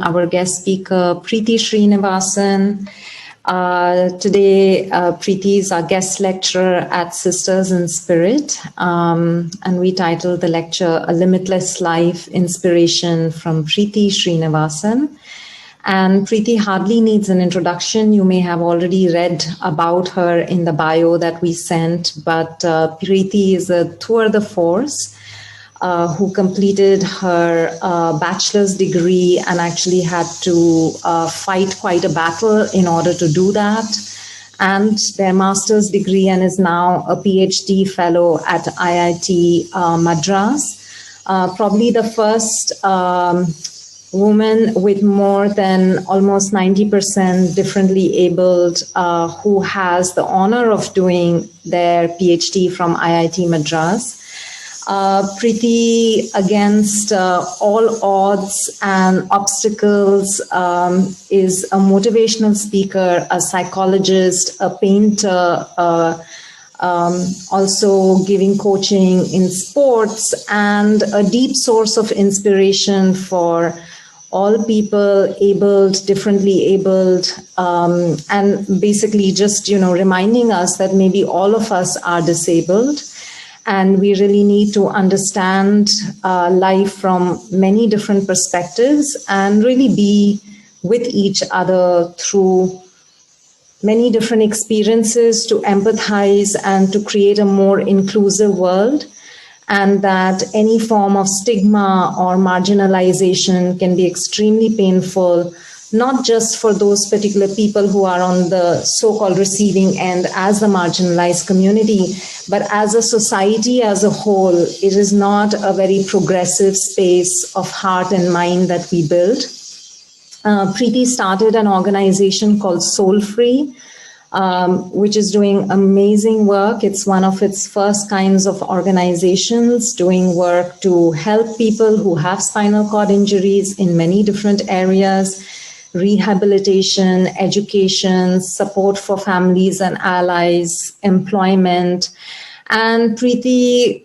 our guest speaker, Preethi Srinivasan. Today, Preethi is our guest lecturer at Sisters in Spirit, and we titled the lecture, A Limitless Life, Inspiration from Preethi Srinivasan. And Preethi hardly needs an introduction. You may have already read about her in the bio that we sent, but Preethi is a tour de force who completed her bachelor's degree and actually had to fight quite a battle in order to do that, and their master's degree, and is now a PhD fellow at IIT Madras. Probably the first woman with more than almost 90% differently abled who has the honor of doing their PhD from IIT Madras. Preethi, against all odds and obstacles, is a motivational speaker, a psychologist, a painter, also giving coaching in sports, and a deep source of inspiration for all people, abled, differently abled, and basically just, reminding us that maybe all of us are disabled. And we really need to understand life from many different perspectives and really be with each other through many different experiences to empathize and to create a more inclusive world. And that any form of stigma or marginalization can be extremely painful, not just for those particular people who are on the so-called receiving end as the marginalized community, but as a society as a whole, it is not a very progressive space of heart and mind that we build. Preethi started an organization called Soulfree, which is doing amazing work. It's one of its first kinds of organizations doing work to help people who have spinal cord injuries in many different areas: rehabilitation, education, support for families and allies, employment. And Preethi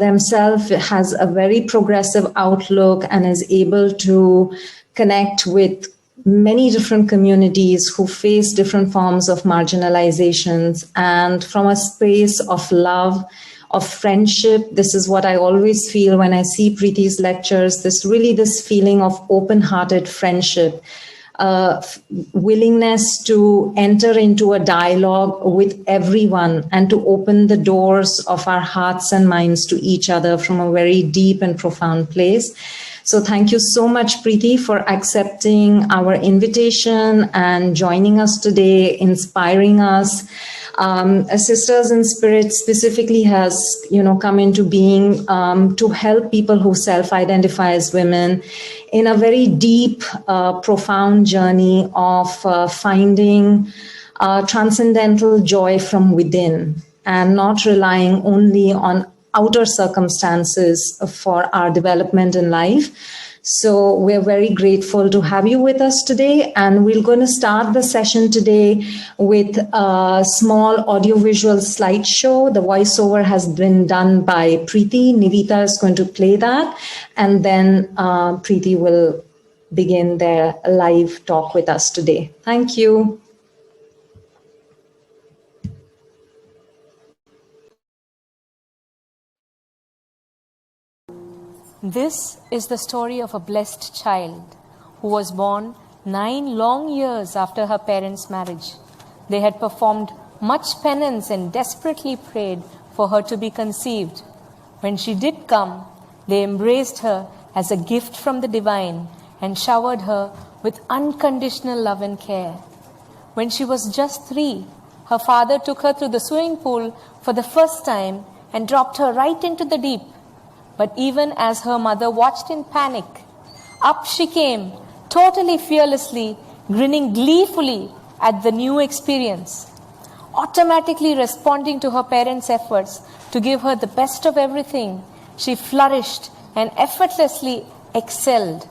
themselves has a very progressive outlook and is able to connect with many different communities who face different forms of marginalizations. And from a space of love, of friendship, this is what I always feel when I see Preethi's lectures, this feeling of open-hearted friendship. Willingness to enter into a dialogue with everyone and to open the doors of our hearts and minds to each other from a very deep and profound place. So thank you so much, Preethi, for accepting our invitation and joining us today, inspiring us. Sisters in Spirit specifically has, come into being to help people who self-identify as women in a very deep, profound journey of finding transcendental joy from within and not relying only on outer circumstances for our development in life. So we're very grateful to have you with us today, and we're going to start the session today with a small audiovisual slideshow. The voiceover has been done by Preethi. Nivita is going to play that, and then Preethi will begin their live talk with us today. Thank you. This is the story of a blessed child who was born 9 long years after her parents' marriage. They had performed much penance and desperately prayed for her to be conceived. When she did come, they embraced her as a gift from the divine and showered her with unconditional love and care. When she was just 3, her father took her through the swimming pool for the first time and dropped her right into the deep. But even as her mother watched in panic, up she came, totally fearlessly, grinning gleefully at the new experience, automatically responding to her parents' efforts to give her the best of everything. She flourished and effortlessly excelled.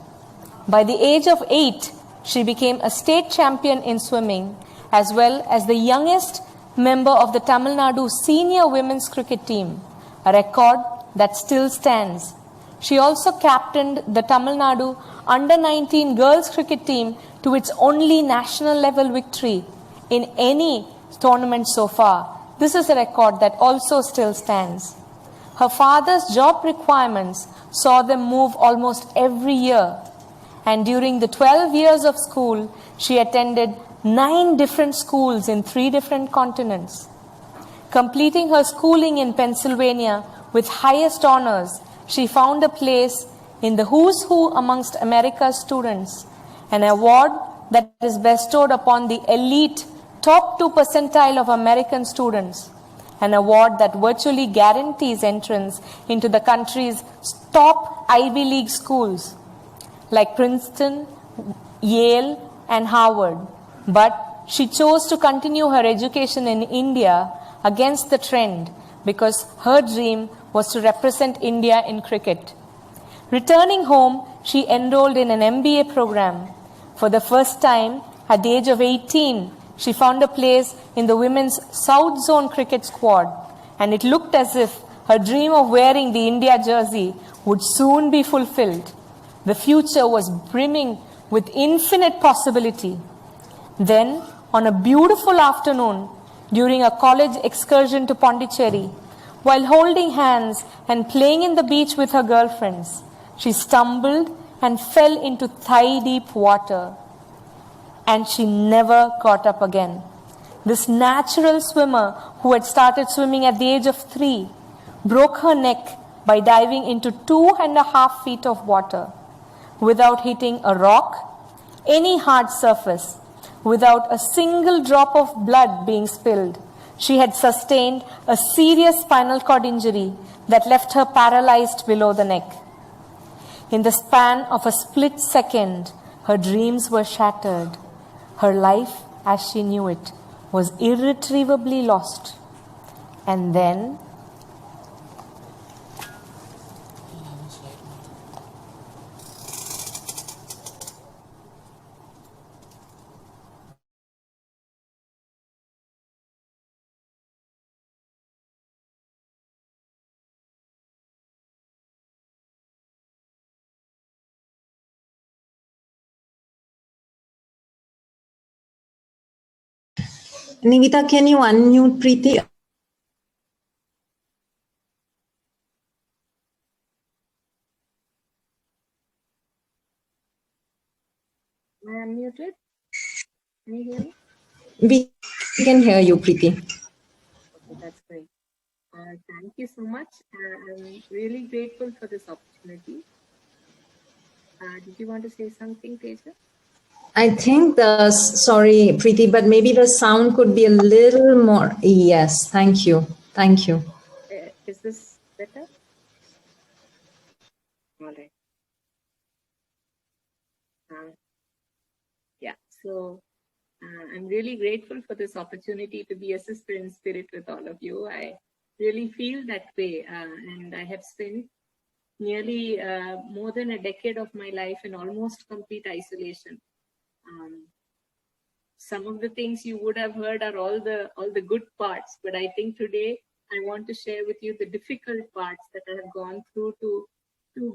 By the age of 8, she became a state champion in swimming, as well as the youngest member of the Tamil Nadu senior women's cricket team, a record that still stands. She also captained the Tamil Nadu under-19 girls cricket team to its only national level victory in any tournament so far. This is a record that also still stands. Her father's job requirements saw them move almost every year, and during the 12 years of school, she attended 9 different schools in 3 different continents. Completing her schooling in Pennsylvania with highest honors, she found a place in the who's who amongst America's students, an award that is bestowed upon the elite top 2 percentile of American students, an award that virtually guarantees entrance into the country's top Ivy League schools like Princeton, Yale, and Harvard. But she chose to continue her education in India against the trend because her dream was to represent India in cricket. Returning home, she enrolled in an MBA program. For the first time, at the age of 18, she found a place in the women's South Zone cricket squad, and it looked as if her dream of wearing the India jersey would soon be fulfilled. The future was brimming with infinite possibility. Then, on a beautiful afternoon, during a college excursion to Pondicherry, while holding hands and playing in the beach with her girlfriends, she stumbled and fell into thigh-deep water, and she never got up again. This natural swimmer, who had started swimming at the age of 3, broke her neck by diving into 2.5 feet of water without hitting a rock, any hard surface, without a single drop of blood being spilled. She had sustained a serious spinal cord injury that left her paralyzed below the neck. In the span of a split second, her dreams were shattered. Her life, as she knew it, was irretrievably lost. And then, Nivita, can you unmute Preethi? I am muted. Can you hear me? We can hear you, Preethi. Okay, that's great. Thank you so much. I'm really grateful for this opportunity. Did you want to say something, Teja? I think sorry, Preethi, but maybe the sound could be a little more. Yes, thank you. Thank you. Is this better? All right. Yeah, so I'm really grateful for this opportunity to be a sister in spirit with all of you. I really feel that way, and I have spent nearly more than a decade of my life in almost complete isolation. Some of the things you would have heard are all the good parts, but I think today I want to share with you the difficult parts that I have gone through to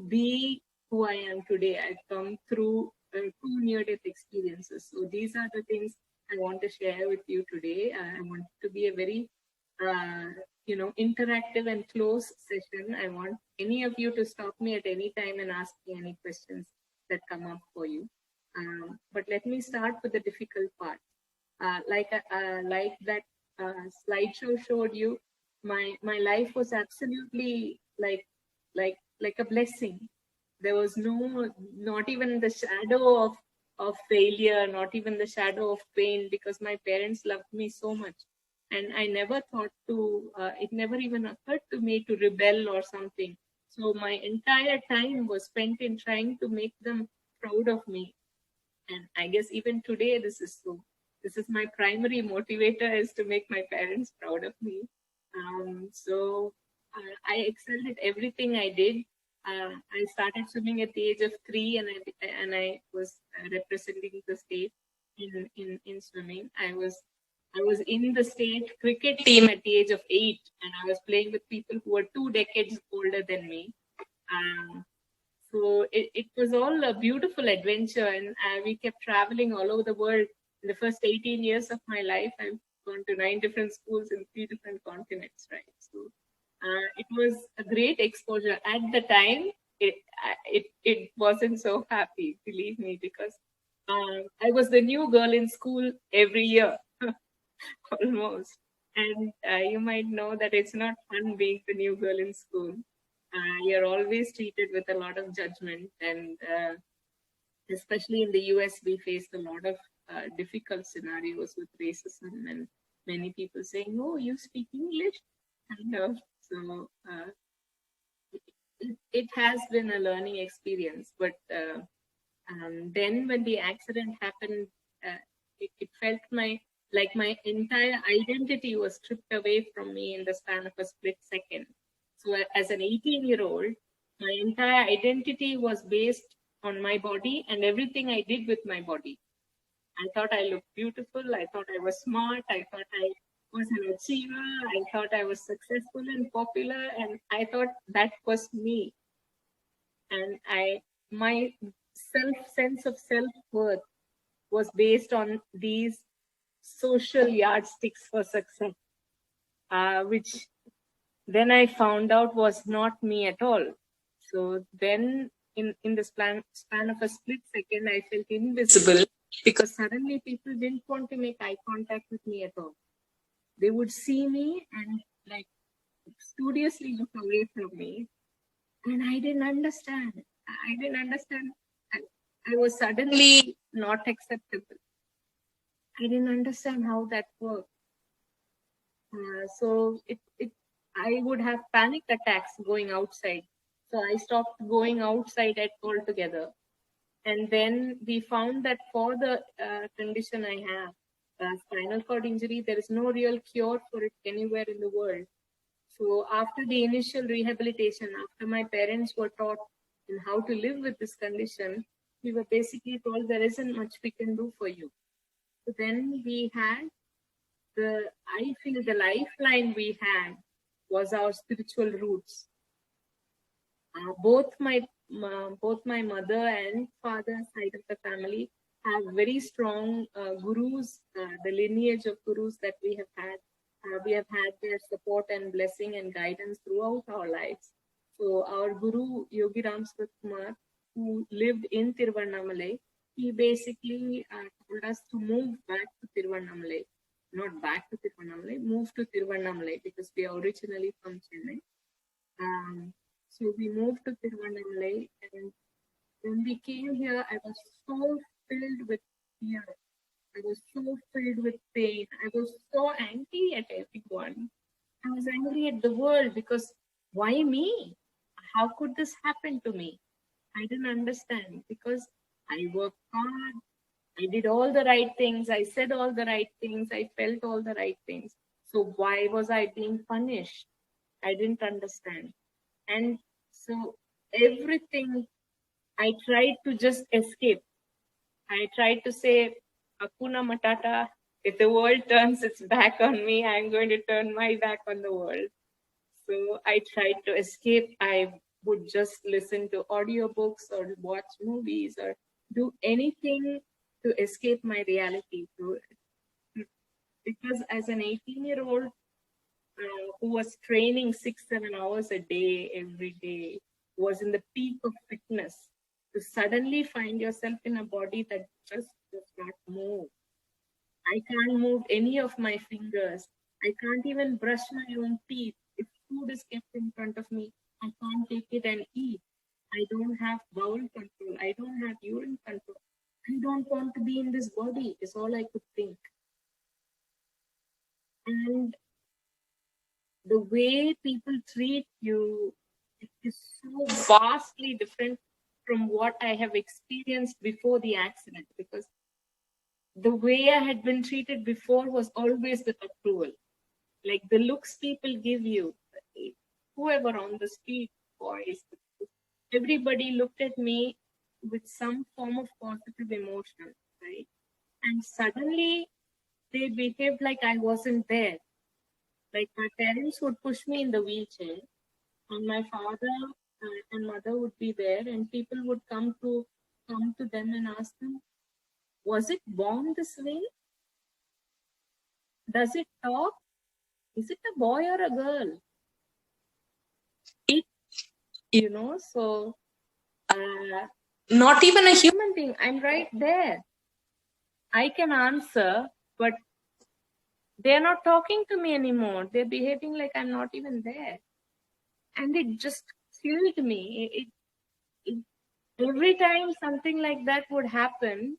be who I am today. I've come through 2 near-death experiences. So these are the things I want to share with you today. I want it to be a very interactive and close session. I want any of you to stop me at any time and ask me any questions that come up for you. But let me start with the difficult part. Like that slideshow showed you, my life was absolutely like a blessing. There was not even the shadow of failure, not even the shadow of pain, because my parents loved me so much. And I never thought it never even occurred to me to rebel or something. So my entire time was spent in trying to make them proud of me. And I guess even today, this is my primary motivator, is to make my parents proud of me. So I excelled at everything I did. I started swimming at the age of 3, and I was representing the state in swimming. I was in the state cricket team at the age of 8, and I was playing with people who were 2 decades older than me. So it was all a beautiful adventure, and we kept traveling all over the world. In the first 18 years of my life, I've gone to 9 different schools in 3 different continents, right? So it was a great exposure. At the time, it wasn't so happy, believe me, because I was the new girl in school every year, almost. And you might know that it's not fun being the new girl in school. You're always treated with a lot of judgment, and especially in the US, we faced a lot of difficult scenarios with racism and many people saying, "Oh, you speak English," kind of. So it has been a learning experience. But then when the accident happened, it felt like my entire identity was stripped away from me in the span of a split second. So as an 18-year-old, my entire identity was based on my body and everything I did with my body. I thought I looked beautiful. I thought I was smart. I thought I was an achiever. I thought I was successful and popular. And I thought that was me. And my sense of self-worth was based on these social yardsticks for success, which then I found out was not me at all. So then in the span of a split second, I felt invisible because suddenly people didn't want to make eye contact with me at all. They would see me and like studiously look away from me. And I didn't understand. I was suddenly not acceptable. I didn't understand how that worked. So I would have panic attacks going outside. So I stopped going outside altogether. And then we found that for the condition I have, spinal cord injury, there is no real cure for it anywhere in the world. So after the initial rehabilitation, after my parents were taught in how to live with this condition, we were basically told there isn't much we can do for you. So then we had I feel the lifeline we had was our spiritual roots. Both my mother and father side of the family have very strong gurus, the lineage of gurus that we have had. We have had their support and blessing and guidance throughout our lives. So our guru, Yogi Ram Surat Kumar, who lived in Tiruvannamala, he basically told us to move back to Tiruvannamala. Not back to Tiruvannamala, move to Tiruvannamala because we are originally from Chennai. So we moved to Tiruvannamala, and when we came here, I was so filled with fear. I was so filled with pain. I was so angry at everyone. I was angry at the world because why me? How could this happen to me? I didn't understand because I worked hard. I did all the right things. I said all the right things. I felt all the right things. So why was I being punished? I didn't understand. And so everything, I tried to just escape. I tried to say, Hakuna Matata, if the world turns its back on me, I'm going to turn my back on the world. So I tried to escape. I would just listen to audiobooks or watch movies or do anything to escape my reality. Because as an 18-year-old who was training 6-7 hours a day, every day, was in the peak of fitness, to suddenly find yourself in a body that just does not move. I can't move any of my fingers. I can't even brush my own teeth. If food is kept in front of me, I can't take it and eat. I don't have bowel control. I don't have urine control. I don't want to be in this body, is all I could think. And the way people treat you is so vastly different from what I have experienced before the accident, because the way I had been treated before was always with approval. Like the looks people give you, whoever on the street, boys, everybody looked at me with some form of positive emotion, right? And suddenly they behaved like I wasn't there. Like my parents would push me in the wheelchair, and my father and mother would be there, and people would come to them and ask them, was it born this way? Does it talk? Is it a boy or a girl? So not even a human being. I'm right there. I can answer, but they're not talking to me anymore. They're behaving like I'm not even there. And it just killed me. Every time something like that would happen,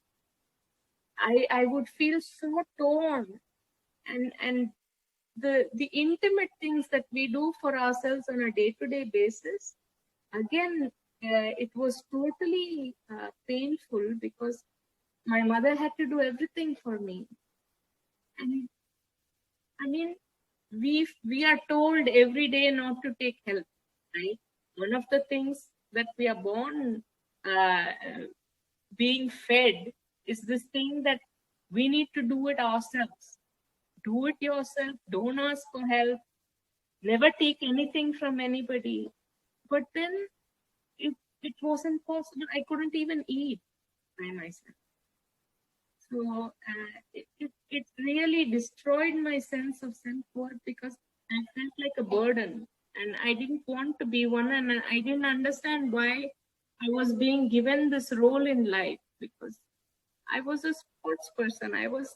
I would feel so torn. And the intimate things that we do for ourselves on a day-to-day basis, again, it was totally painful because my mother had to do everything for me. And I mean, we are told every day not to take help, right? One of the things that we are born being fed is this thing that we need to do it ourselves. Do it yourself. Don't ask for help. Never take anything from anybody. But then it wasn't possible. I couldn't even eat by myself. So it really destroyed my sense of self-worth because I felt like a burden, and I didn't want to be one, and I didn't understand why I was being given this role in life, because I was a sports person. I was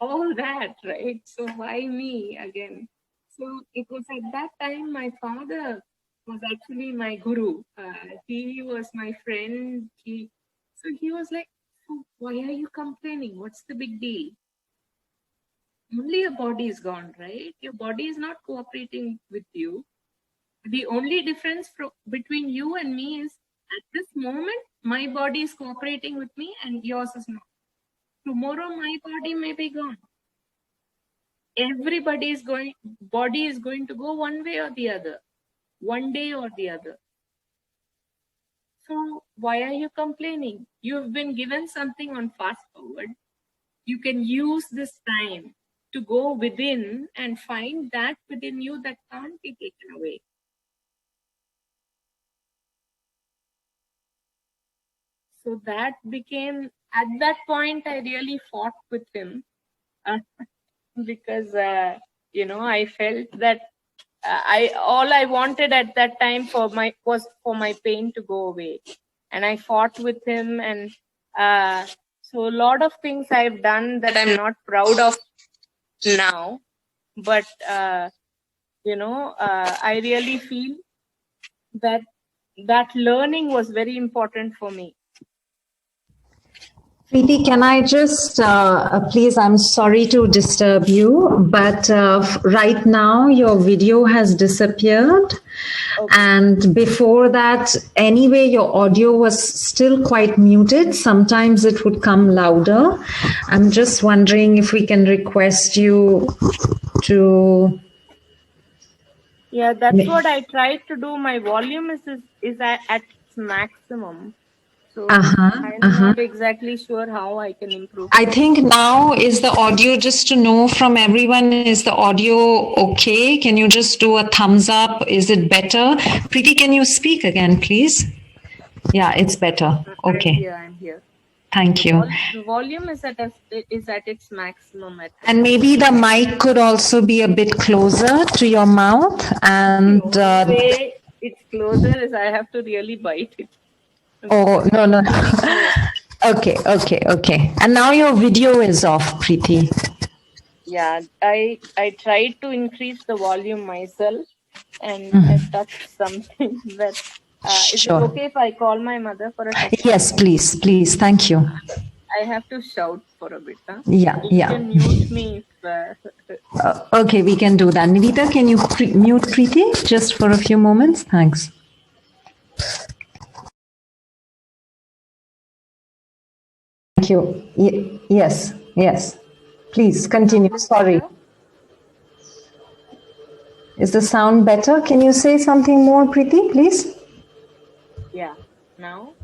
all that, right? So why me again? So it was at that time my father was actually my guru. He was my friend. So he was like, "So why are you complaining? What's the big deal? Only your body is gone, right? Your body is not cooperating with you. The only difference between you and me is at this moment, my body is cooperating with me and yours is not. Tomorrow, my body may be gone. Everybody's body is going to go one way or the other, one day or the other. So why are you complaining? You've been given something on fast forward. You can use this time to go within and find that within you that can't be taken away." So that became, at that point, I really fought with him because, I felt that all I wanted at that time was for my pain to go away. And I fought with him. And so a lot of things I've done that I'm not proud of now. But, I really feel that learning was very important for me. Preethi, can I just, please, I'm sorry to disturb you, but right now your video has disappeared. Okay. And before that, anyway, your audio was still quite muted. Sometimes it would come louder. I'm just wondering if we can request you to... Yeah, that's what I tried to do. My volume is at its maximum. So I'm not exactly sure how I can improve. I think now is the audio, just to know from everyone, is the audio okay? Can you just do a thumbs up? Is it better? Preethi, can you speak again, please? Yeah, it's better. Okay. I'm here. Thank you. The volume is at its maximum. And maybe the mic could also be a bit closer to your mouth. And the way it's closer is I have to really bite it. Oh, no. Okay. And now your video is off, Preethi. Yeah, I tried to increase the volume myself, and I touched something that... is it okay if I call my mother for a second? Yes, please. Thank you. I have to shout for a bit. Huh? Yeah. You can mute me if... Okay, we can do that. Nivita, can you mute Preethi just for a few moments? Thanks. Thank you. Yes. Please continue. Sorry. Is the sound better? Can you say something more, Preethi, please? Yeah. Now?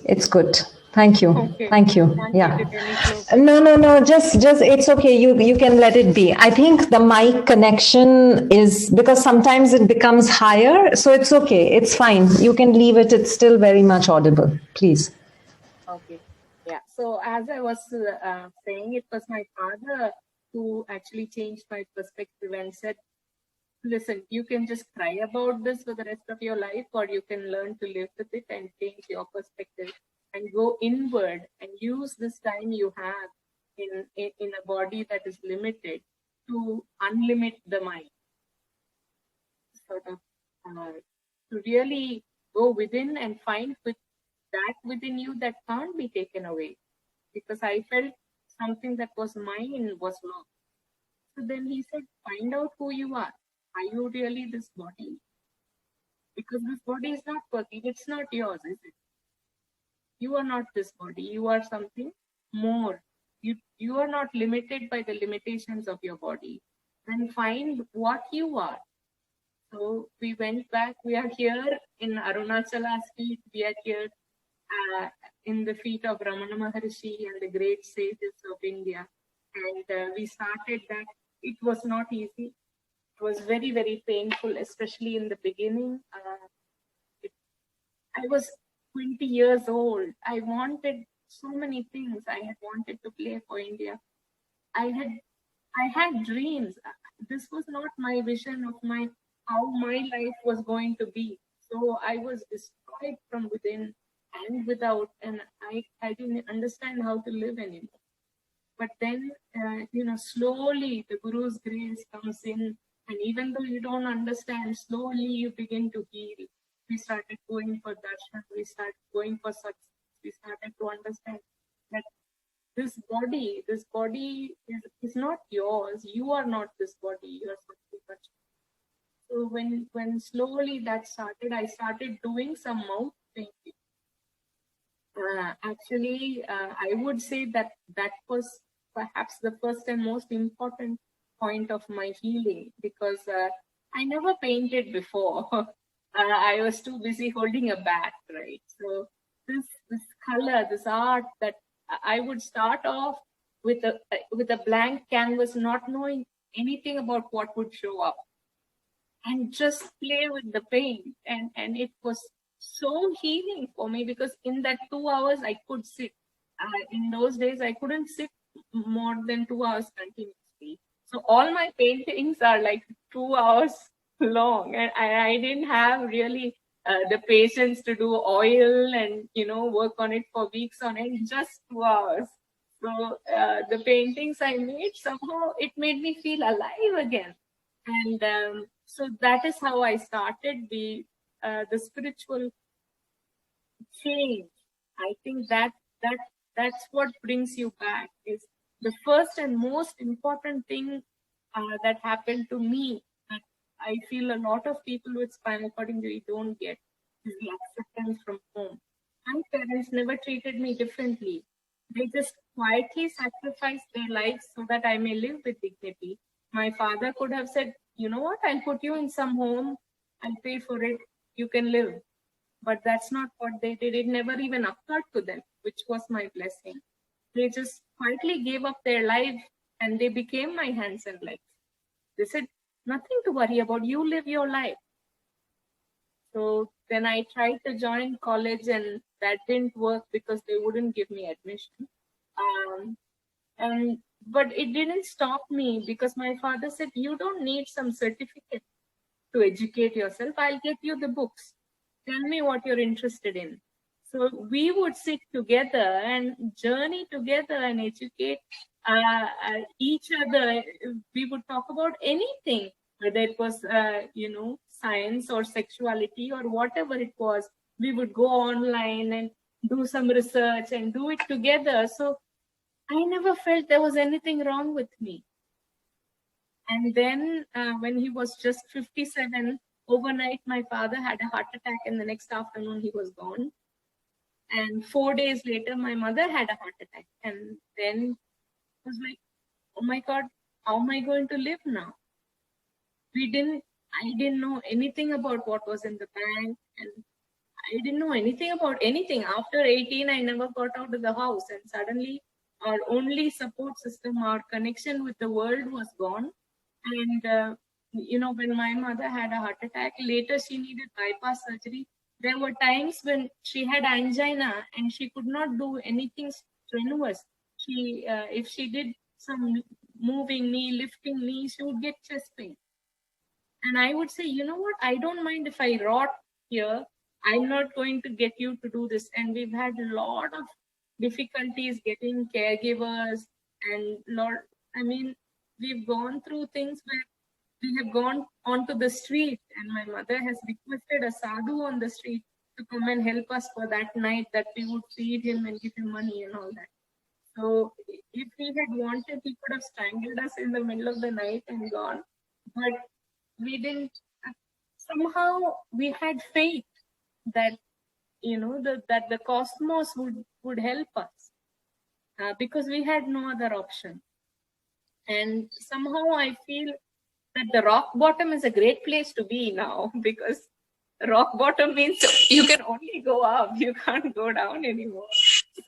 It's good. Thank you. Okay. Thank you. Can't Yeah. take it any closer. No. Just it's okay. You can let it be. I think the mic connection is because sometimes it becomes higher, so it's okay. It's fine. You can leave it. It's still very much audible. Please. Okay. Yeah. So as I was saying, it was my father who actually changed my perspective and said, listen, you can just cry about this for the rest of your life, or you can learn to live with it and change your perspective and go inward and use this time you have in a body that is limited to unlimit the mind. Sort of to really go within and find with that within you that can't be taken away. Because I felt something that was mine was lost. So then he said, find out who you are. Are you really this body? Because this body is not working. It's not yours, is it? You are not this body. You are something more. You are not limited by the limitations of your body. Then find what you are. So we went back. We are here in Arunachala Street. We are here in the feet of Ramana Maharshi and the great sages of India. And we started that. It was not easy. It was very, very painful, especially in the beginning. I was 20 years old. I wanted so many things. I had wanted to play for India. I had dreams. This was not my vision of how my life was going to be. So I was destroyed from within and without, and I didn't understand how to live anymore. But then, slowly the Guru's grace comes in, and even though you don't understand, slowly you begin to heal. We started going for darshan, we started going for success, we started to understand that this body is not yours. You are not this body. You are something much. So when slowly that started, I started doing some mouth painting. Actually, I would say that was perhaps the first and most important point of my healing, because I never painted before. I was too busy holding a bat, right? So this color, this art, that I would start off with a blank canvas, not knowing anything about what would show up, and just play with the paint, and it was so healing for me, because in that 2 hours I could sit. In those days I couldn't sit more than 2 hours continuously. So all my paintings are like 2 hours long, and I didn't have really the patience to do oil and work on it for weeks on end, just 2 hours. So the paintings I made, somehow it made me feel alive again. And so that is how I started the spiritual change. I think that's what brings you back. Is the first and most important thing that happened to me, that I feel a lot of people with spinal cord injury don't get, is the acceptance from home. My parents never treated me differently. They just quietly sacrificed their lives so that I may live with dignity. My father could have said, you know what, I'll put you in some home, I'll pay for it, you can live. But that's not what they did. It never even occurred to them, which was my blessing. They just quietly gave up their life, and they became my hands and legs. They said, nothing to worry about, you live your life. So then I tried to join college, and that didn't work because they wouldn't give me admission. But it didn't stop me, because my father said, you don't need some certificate to educate yourself. I'll get you the books. Tell me what you're interested in. So we would sit together and journey together and educate each other. We would talk about anything, whether it was, science or sexuality or whatever it was. We would go online and do some research and do it together. So I never felt there was anything wrong with me. And then when he was just 57, overnight, my father had a heart attack, and the next afternoon he was gone. And 4 days later, my mother had a heart attack. And then it was like, oh my God, how am I going to live now? I didn't know anything about what was in the bank. And I didn't know anything about anything. After 18, I never got out of the house, and suddenly our only support system, our connection with the world was gone. And when my mother had a heart attack, later she needed bypass surgery. There were times when she had angina and she could not do anything strenuous. If she did some moving knee, lifting knee, she would get chest pain. And I would say, you know what? I don't mind if I rot here. I'm not going to get you to do this. And we've had a lot of difficulties getting caregivers and we've gone through things where we have gone onto the street and my mother has requested a sadhu on the street to come and help us for that night, that we would feed him and give him money and all that. So if he had wanted, he could have strangled us in the middle of the night and gone. But we didn't. Somehow we had faith that that the cosmos would help us, because we had no other option. And somehow I feel that the rock bottom is a great place to be now, because rock bottom means you can only go up, you can't go down anymore.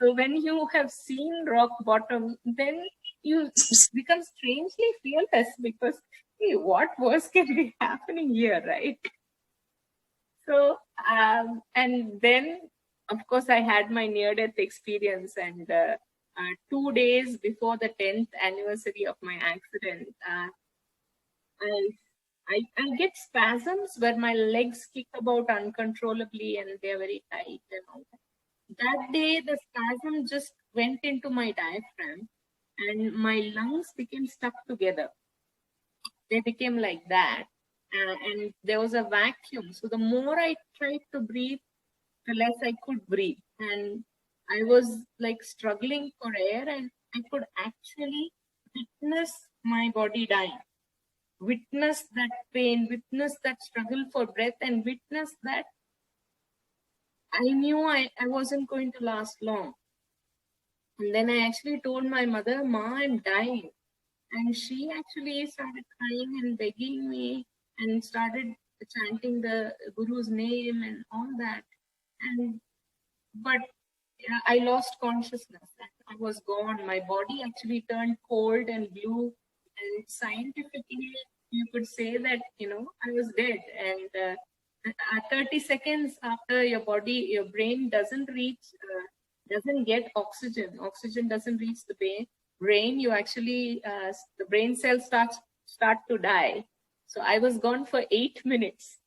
So when you have seen rock bottom, then you become strangely fearless, because hey, what worse can be happening here, right? So and then of course I had my near-death experience, and 2 days before the 10th anniversary of my accident, I get spasms where my legs kick about uncontrollably and they're very tight and all that. That day, the spasm just went into my diaphragm and my lungs became stuck together. They became like that. And there was a vacuum. So the more I tried to breathe, the less I could breathe. And I was like struggling for air, and I could actually witness my body dying. Witness that pain, witness that struggle for breath, and witness that I knew I wasn't going to last long. And then I actually told my mother, "Ma, I'm dying." And she actually started crying and begging me and started chanting the Guru's name and all that. But I lost consciousness. I was gone. My body actually turned cold and blue. And scientifically, you could say that, I was dead. And 30 seconds after your brain doesn't get oxygen doesn't reach the brain, you actually, the brain cells start to die. So I was gone for 8 minutes.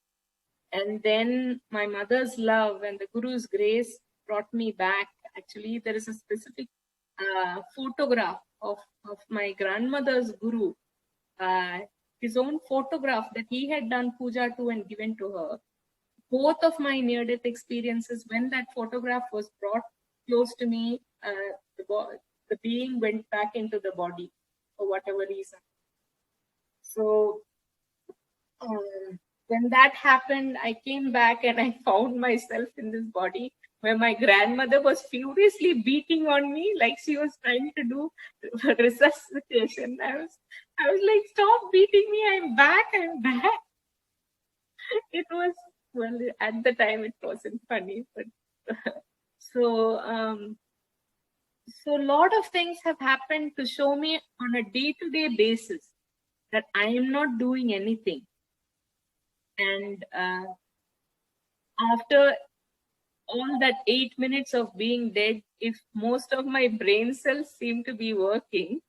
And then my mother's love and the Guru's grace brought me back. Actually, there is a specific photograph of my grandmother's Guru, his own photograph that he had done puja to and given to her. Both of my near-death experiences, when that photograph was brought close to me, the being went back into the body for whatever reason. So when that happened, I came back and I found myself in this body where my grandmother was furiously beating on me like she was trying to do resuscitation. I was like, "Stop beating me, I'm back. It was, well, at the time it wasn't funny, but so a lot of things have happened to show me on a day-to-day basis that I am not doing anything. And after all that 8 minutes of being dead, if most of my brain cells seem to be working,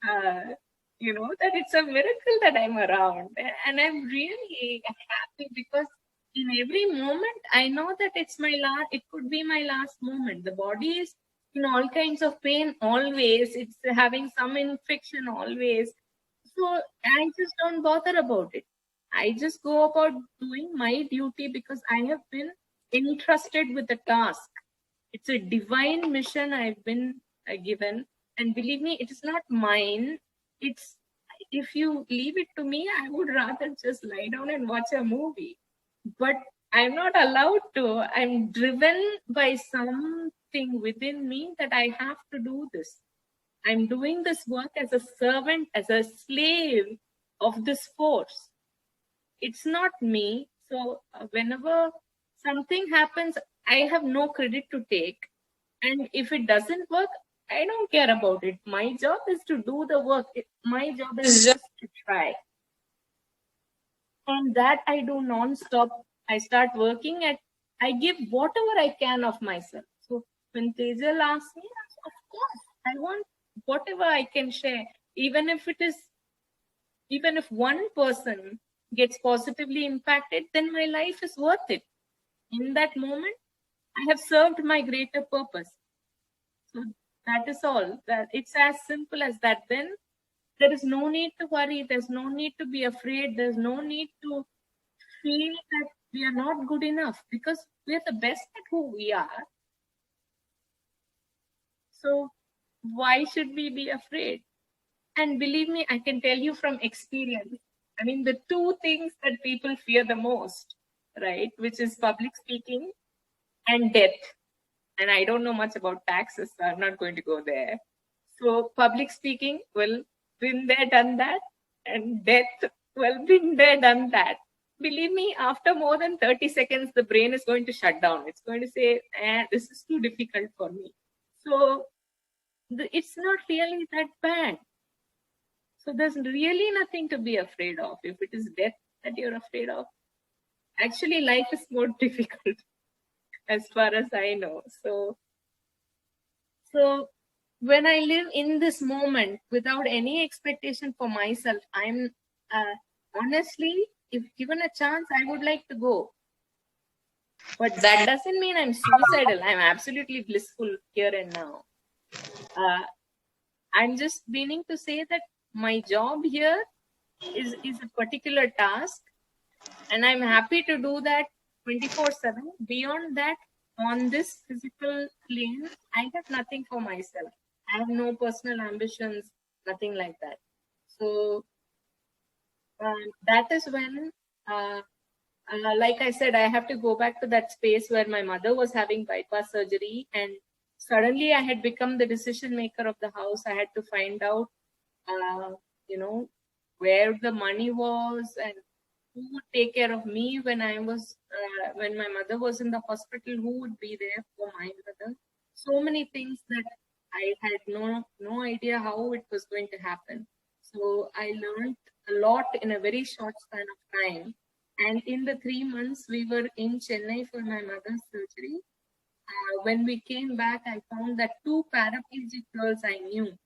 that it's a miracle that I'm around. And I'm really happy, because in every moment, I know that it could be my last moment. The body is in all kinds of pain always. It's having some infection always. So I just don't bother about it. I just go about doing my duty, because I have been entrusted with a task. It's a divine mission I've been given. And believe me, it is not mine. If you leave it to me, I would rather just lie down and watch a movie. But I'm not allowed to. I'm driven by something within me that I have to do this. I'm doing this work as a servant, as a slave of this force. It's not me. So whenever something happens, I have no credit to take. And if it doesn't work, I don't care about it. My job is to do the work. My job is just to try. And that I do non-stop. I start working at, I give whatever I can of myself. So when Tejal asks me, of course, I want whatever I can share. Even if one person gets positively impacted, then my life is worth it. In that moment, I have served my greater purpose. So that is all. That it's as simple as that. Then there is no need to worry. There's no need to be afraid. There's no need to feel that we are not good enough, because we are the best at who we are. So why should we be afraid? And believe me, I can tell you from experience, I mean, the two things that people fear the most, right, which is public speaking and death. And I don't know much about taxes, so I'm not going to go there. So public speaking, well, been there, done that. And death, well, been there, done that. Believe me, after more than 30 seconds, the brain is going to shut down. It's going to say, this is too difficult for me. So it's not really that bad. So there's really nothing to be afraid of. If it is death that you're afraid of, actually life is more difficult as far as I know. So when I live in this moment without any expectation for myself, I'm honestly, if given a chance, I would like to go. But that doesn't mean I'm suicidal. I'm absolutely blissful here and now. I'm just meaning to say that my job here is a particular task, and I'm happy to do that 24/7. Beyond that, on this physical plane, I have nothing for myself. I have no personal ambitions, nothing like that. So that is when, like I said, I have to go back to that space where my mother was having bypass surgery, and suddenly I had become the decision maker of the house. I had to find out, where the money was and who would take care of me when when my mother was in the hospital, who would be there for my mother. So many things that I had no idea how it was going to happen. So I learned a lot in a very short span of time. And in the 3 months we were in Chennai for my mother's surgery, when we came back, I found that 2 paraplegic girls I knew,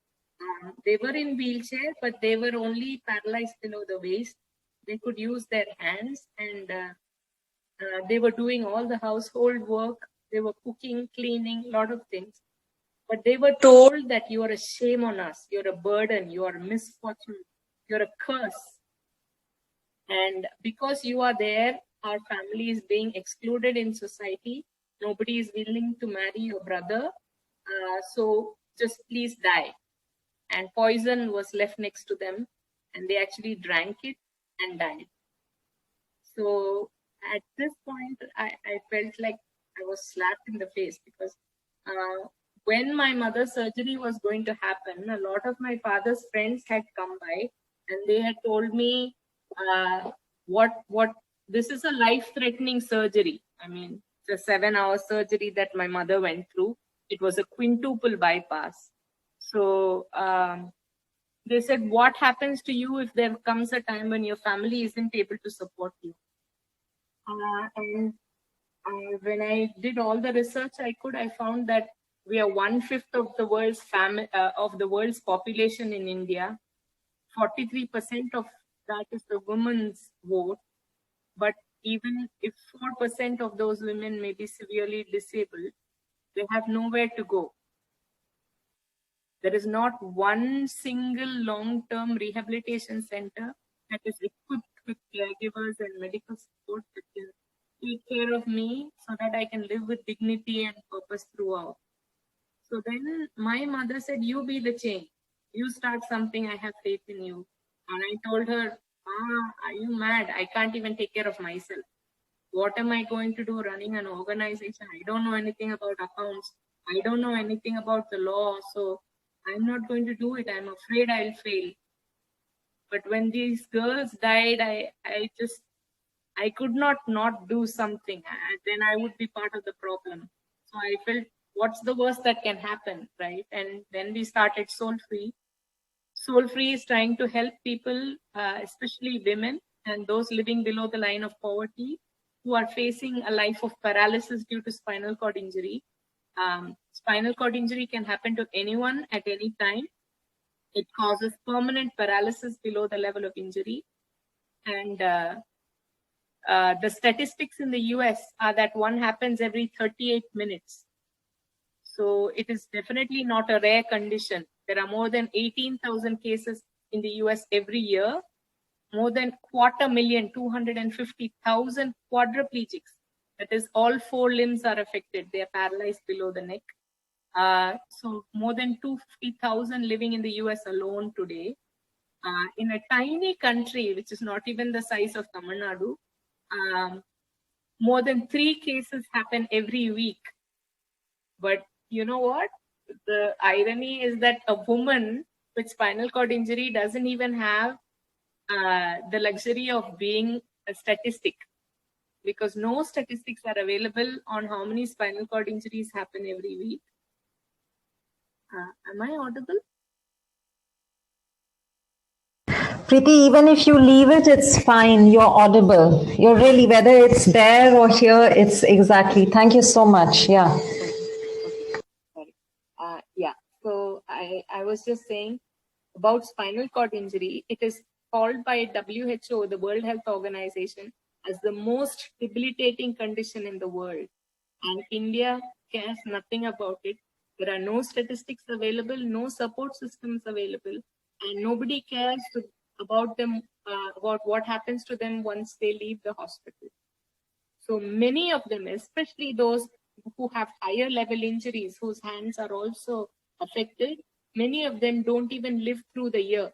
they were in wheelchair, but they were only paralyzed below the waist. They could use their hands, and they were doing all the household work. They were cooking, cleaning, a lot of things. But they were told that you are a shame on us, you're a burden, you are a misfortune, you're a curse. And because you are there, our family is being excluded in society. Nobody is willing to marry your brother. So just please die. And poison was left next to them, and they actually drank it and died. So at this point, I felt like I was slapped in the face, because when my mother's surgery was going to happen, a lot of my father's friends had come by, and they had told me, what this is a life-threatening surgery. I mean, it's a 7-hour surgery that my mother went through. It was a quintuple bypass. So they said, what happens to you if there comes a time when your family isn't able to support you? And when I did all the research I found that we are 1/5 of the world's population in India. 43% of that is the women's vote. But even if 4% of those women may be severely disabled, they have nowhere to go. There is not one single long-term rehabilitation center that is equipped with caregivers and medical support that can take care of me so that I can live with dignity and purpose throughout. So then my mother said, you be the change. You start something, I have faith in you. And I told her, are you mad? I can't even take care of myself. What am I going to do running an organization? I don't know anything about accounts. I don't know anything about the law. So I'm not going to do it. I'm afraid I'll fail. But when these girls died, I just I could not do something. Then I would be part of the problem. So I felt, what's the worst that can happen, right? And then we started Soulfree. Soulfree is trying to help people, especially women and those living below the line of poverty, who are facing a life of paralysis due to spinal cord injury. Spinal cord injury can happen to anyone at any time. It causes permanent paralysis below the level of injury. And the statistics in the US are that one happens every 38 minutes. So it is definitely not a rare condition. There are more than 18,000 cases in the US every year. More than 250,000, 250,000 quadriplegics. That is, all 4 limbs are affected. They are paralyzed below the neck. So more than 250,000 living in the US alone today. In a tiny country, which is not even the size of Tamil Nadu, more than 3 cases happen every week. But you know what? The irony is that a woman with spinal cord injury doesn't even have the luxury of being a statistic, because no statistics are available on how many spinal cord injuries happen every week. Am I audible? Preethi, even if you leave it, it's fine. You're audible. You're really, whether it's there or here, it's exactly. Thank you so much. Yeah. Okay. Sorry. Yeah. So I was just saying about spinal cord injury. It is called by WHO, the World Health Organization, as the most debilitating condition in the world. And India cares nothing about it. There are no statistics available, no support systems available, and nobody cares about them, about what happens to them once they leave the hospital. So many of them, especially those who have higher level injuries, whose hands are also affected, many of them don't even live through the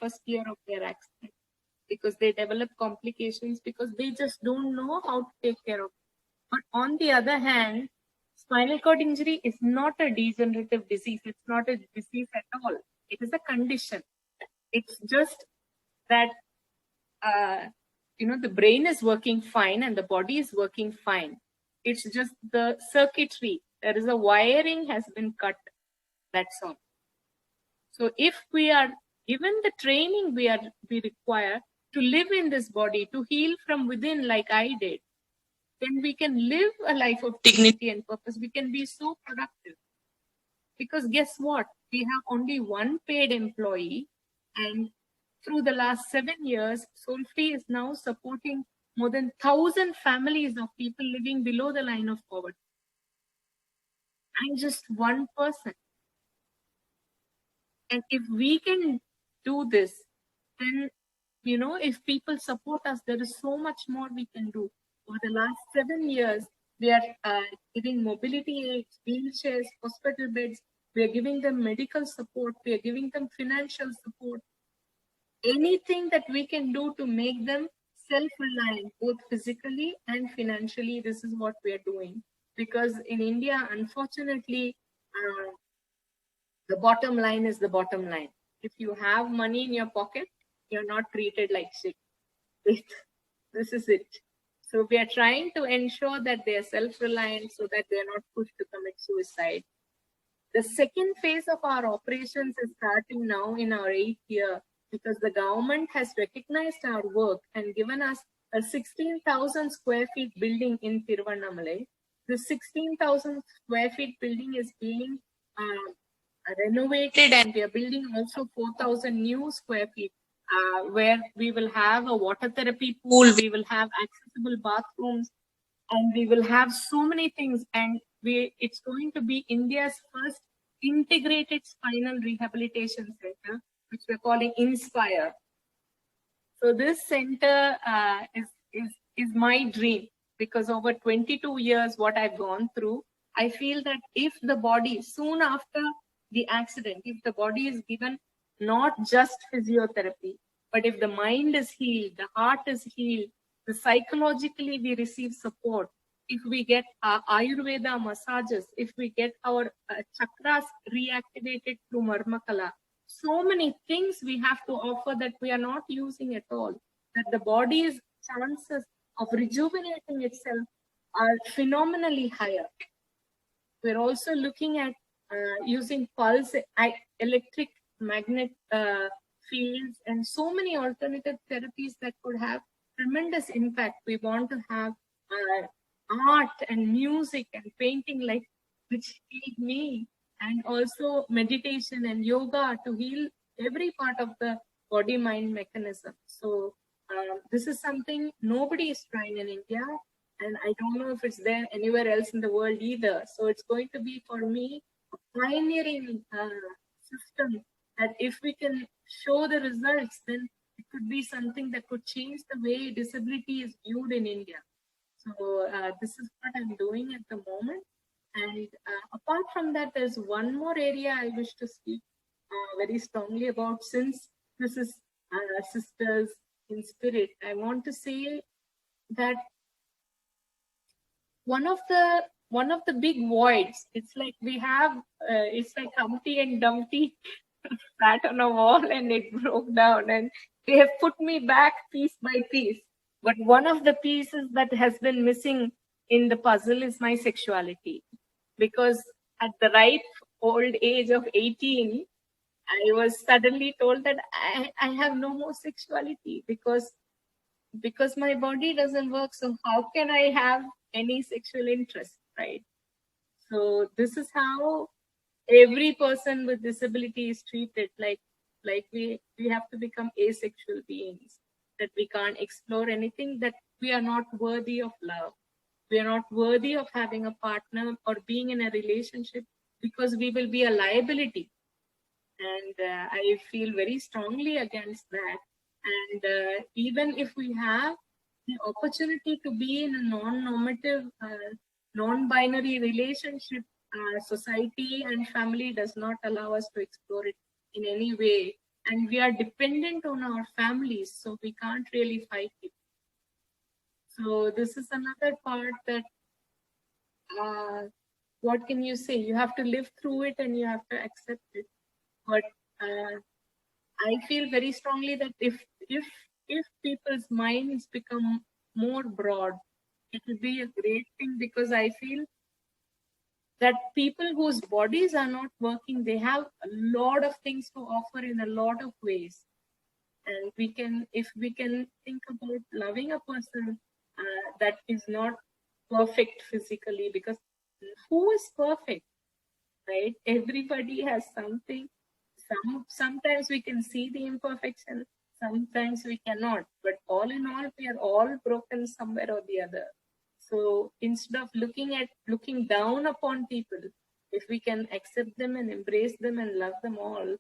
first year of their accident, because they develop complications because they just don't know how to take care of it. But on the other hand, spinal cord injury is not a degenerative disease. It's not a disease at all. It is a condition. It's just that, the brain is working fine and the body is working fine. It's just the circuitry. There is a wiring has been cut. That's all. So if we are given the training we require to live in this body, to heal from within like I did, then we can live a life of dignity and purpose. We can be so productive. Because guess what? We have only one paid employee, and through the last 7 years, Soulfree is now supporting more than 1,000 families of people living below the line of poverty. I'm just one person. And if we can do this, then, if people support us, there is so much more we can do. Over the last 7 years, we are giving mobility aids, wheelchairs, hospital beds. We are giving them medical support. We are giving them financial support. Anything that we can do to make them self-reliant, both physically and financially, this is what we are doing. Because in India, unfortunately, the bottom line is the bottom line. If you have money in your pocket, you're not treated like shit. This is it. So we are trying to ensure that they are self-reliant so that they are not pushed to commit suicide. The second phase of our operations is starting now in our 8th year, because the government has recognized our work and given us a 16,000 square feet building in Tiruvannamalai. The 16,000 square feet building is being renovated, and we are building also 4,000 new square feet where we will have a water therapy pool, we will have accessible bathrooms, and we will have so many things. And it's going to be India's first integrated spinal rehabilitation center, which we're calling Inspire. So this center is my dream, because over 22 years, what I've gone through, I feel that if the body, soon after the accident, if the body is given not just physiotherapy, but if the mind is healed, the heart is healed, the psychologically we receive support, if we get our Ayurveda massages, if we get our chakras reactivated through Marmakala, so many things we have to offer that we are not using at all, that the body's chances of rejuvenating itself are phenomenally higher. We're also looking at using pulse, electric magnet fields, and so many alternative therapies that could have tremendous impact. We want to have art and music and painting, like which healed me, and also meditation and yoga to heal every part of the body-mind mechanism. So this is something nobody is trying in India, and I don't know if it's there anywhere else in the world either. So it's going to be, for me, a pioneering system that if we can show the results, then it could be something that could change the way disability is viewed in India. So this is what I'm doing at the moment. And apart from that, there's one more area I wish to speak very strongly about. Since this is Sisters in Spirit, I want to say that one of the big voids, it's like we have, it's like Humpty and Dumpty sat on a wall and it broke down, and they have put me back piece by piece. But one of the pieces that has been missing in the puzzle is my sexuality. Because at the ripe old age of 18, I was suddenly told that I have no more sexuality because my body doesn't work. So how can I have any sexual interest, right? So this is how every person with disability is treated. Like we have to become asexual beings, that we can't explore anything, that we are not worthy of love. We are not worthy of having a partner or being in a relationship because we will be a liability. And I feel very strongly against that. And even if we have the opportunity to be in a non-normative, non-binary relationship, society and family does not allow us to explore it in any way. And we are dependent on our families, so we can't really fight it. So this is another part that, what can you say? You have to live through it and you have to accept it. But I feel very strongly that if people's minds become more broad, it will be a great thing, because I feel that people whose bodies are not working, they have a lot of things to offer in a lot of ways. And if we can think about loving a person that is not perfect physically, because who is perfect, right? Everybody has something. Sometimes we can see the imperfection, sometimes we cannot, but all in all, we are all broken somewhere or the other. So instead of looking down upon people, if we can accept them and embrace them and love them all,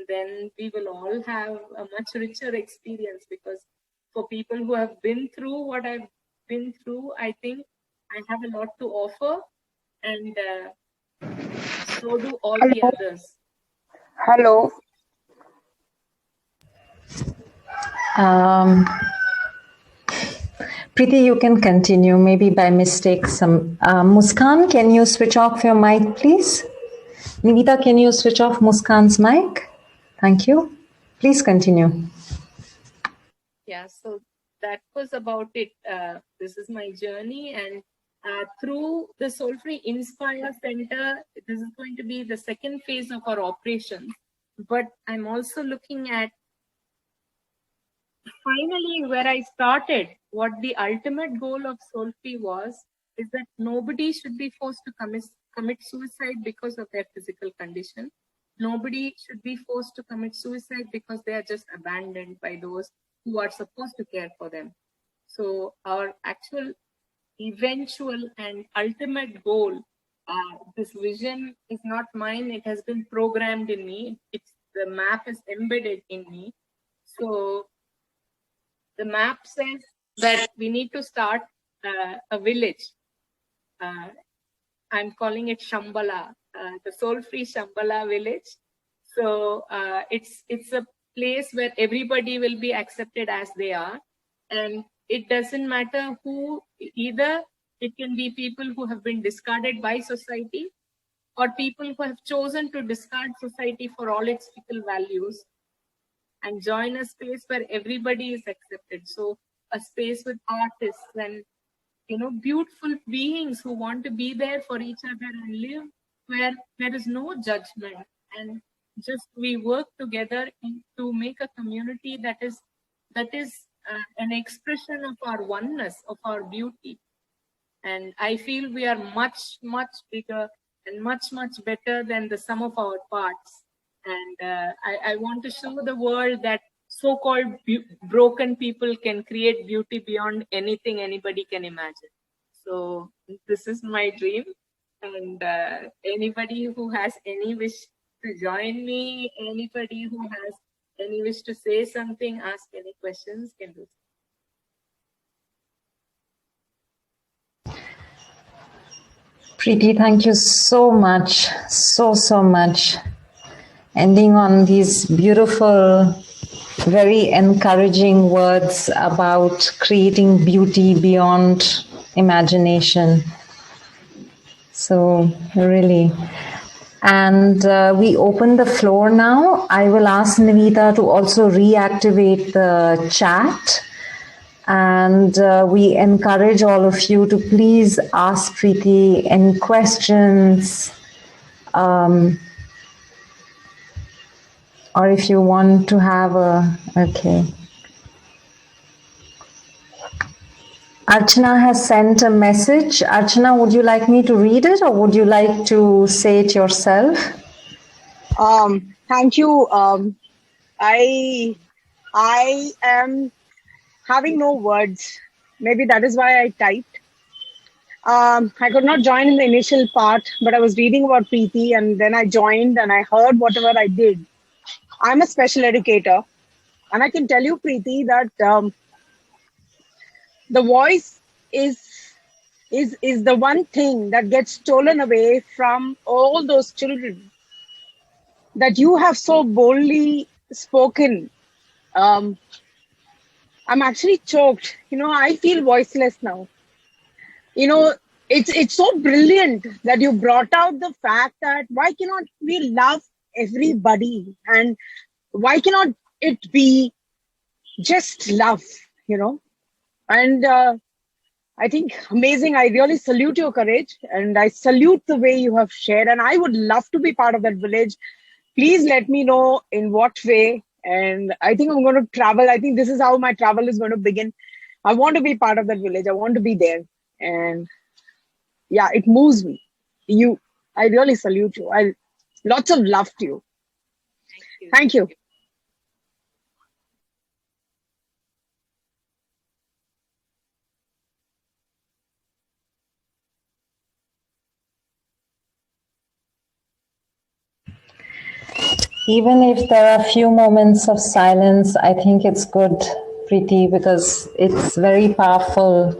then we will all have a much richer experience. Because for people who have been through what I've been through, I think I have a lot to offer, and so do all the others. Hello. Preethi, you can continue. Maybe by mistake, Muskan, can you switch off your mic, please? Nivita, can you switch off Muskan's mic? Thank you. Please continue. Yeah, so that was about it. This is my journey, and through the Soulfree Inspire Center, this is going to be the second phase of our operation. But I'm also looking at finally where I started. What the ultimate goal of Soulfree was is that nobody should be forced to commit suicide because of their physical condition. Nobody should be forced to commit suicide because they are just abandoned by those who are supposed to care for them. So our actual eventual and ultimate goal, this vision is not mine. It has been programmed in me. The map is embedded in me. So the map says that we need to start a village. I'm calling it Shambhala, the Soulfree Shambhala village. So it's a place where everybody will be accepted as they are, and it doesn't matter who. Either it can be people who have been discarded by society, or people who have chosen to discard society for all its fickle values and join a space where everybody is accepted. So a space with artists and, beautiful beings who want to be there for each other and live where there is no judgment, and just we work together to make a community that is an expression of our oneness, of our beauty. And I feel we are much, much bigger and much, much better than the sum of our parts. And I want to show the world that so-called broken people can create beauty beyond anything anybody can imagine. So this is my dream. And anybody who has any wish to join me, anybody who has any wish to say something, ask any questions, can do so. Preethi, thank you so much, so much. Ending on these beautiful, very encouraging words about creating beauty beyond imagination. So really. And we open the floor now. I will ask Nivita to also reactivate the chat. And we encourage all of you to please ask Preethi any questions, or if you want to have okay. Archana has sent a message. Archana, would you like me to read it or would you like to say it yourself? Thank you. I am having no words. Maybe that is why I typed. I could not join in the initial part, but I was reading about Preethi and then I joined and I heard whatever I did. I'm a special educator and I can tell you, Preethi, that the voice is the one thing that gets stolen away from all those children that you have so boldly spoken. I'm actually choked. I feel voiceless now. It's so brilliant that you brought out the fact that why cannot we love everybody, and why cannot it be just love, And I think amazing. I really salute your courage and I salute the way you have shared, and I would love to be part of that village. Please let me know in what way. And I think I'm going to travel. I think this is how my travel is going to begin. I want to be part of that village. I want to be there. And yeah, it moves me. I really salute you. Lots of love to you. Thank you. Even if there are a few moments of silence, I think it's good, Preethi, because it's very powerful,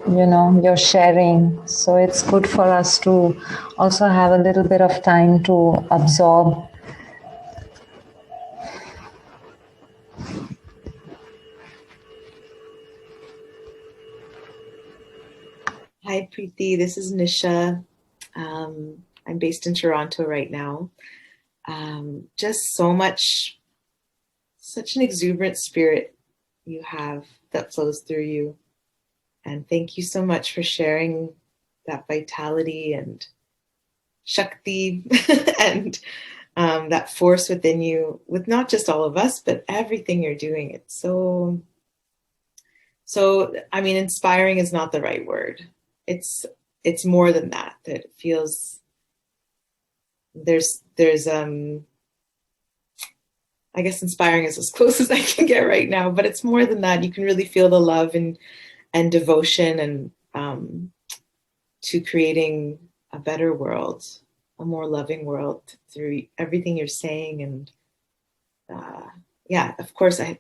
you're sharing. So it's good for us to also have a little bit of time to absorb. Hi, Preethi. This is Nisha. I'm based in Toronto right now. Just such an exuberant spirit you have that flows through you. And thank you so much for sharing that vitality and Shakti and that force within you with not just all of us, but everything you're doing. It's so, inspiring is not the right word. It's more than that. It feels there's I guess inspiring is as close as I can get right now, but it's more than that. You can really feel the love and devotion and to creating a better world, a more loving world through everything you're saying. And of course, I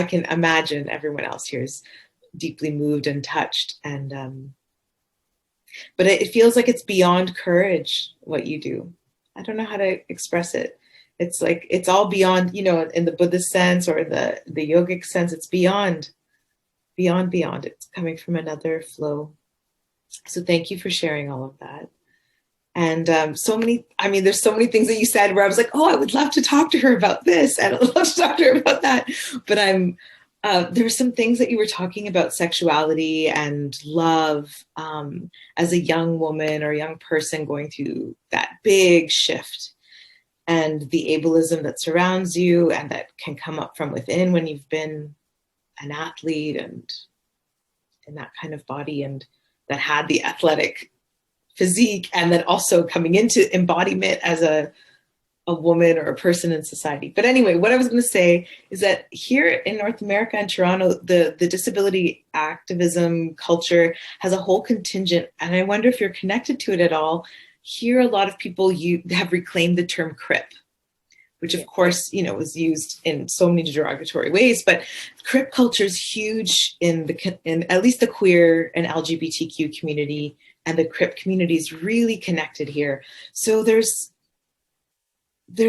can imagine everyone else here is deeply moved and touched, and but it feels like it's beyond courage what you do. I don't know how to express it. It's like it's all beyond, in the Buddhist sense or in the yogic sense. It's beyond. It's coming from another flow. So thank you for sharing all of that. And there's so many things that you said where I was like, oh, I would love to talk to her about this, and I would love to talk to her about that. But there were some things that you were talking about sexuality and love as a young woman or young person going through that big shift, and the ableism that surrounds you and that can come up from within when you've been an athlete and in that kind of body and that had the athletic physique, and then also coming into embodiment as a woman or a person in society. But anyway, what I was going to say is that here in North America and Toronto, the disability activism culture has a whole contingent, and I wonder if you're connected to it at all. Here, a lot of people have reclaimed the term CRIP, which of course, you know, was used in so many derogatory ways, but CRIP culture is huge in at least the queer and LGBTQ community, and the CRIP community is really connected here. So there's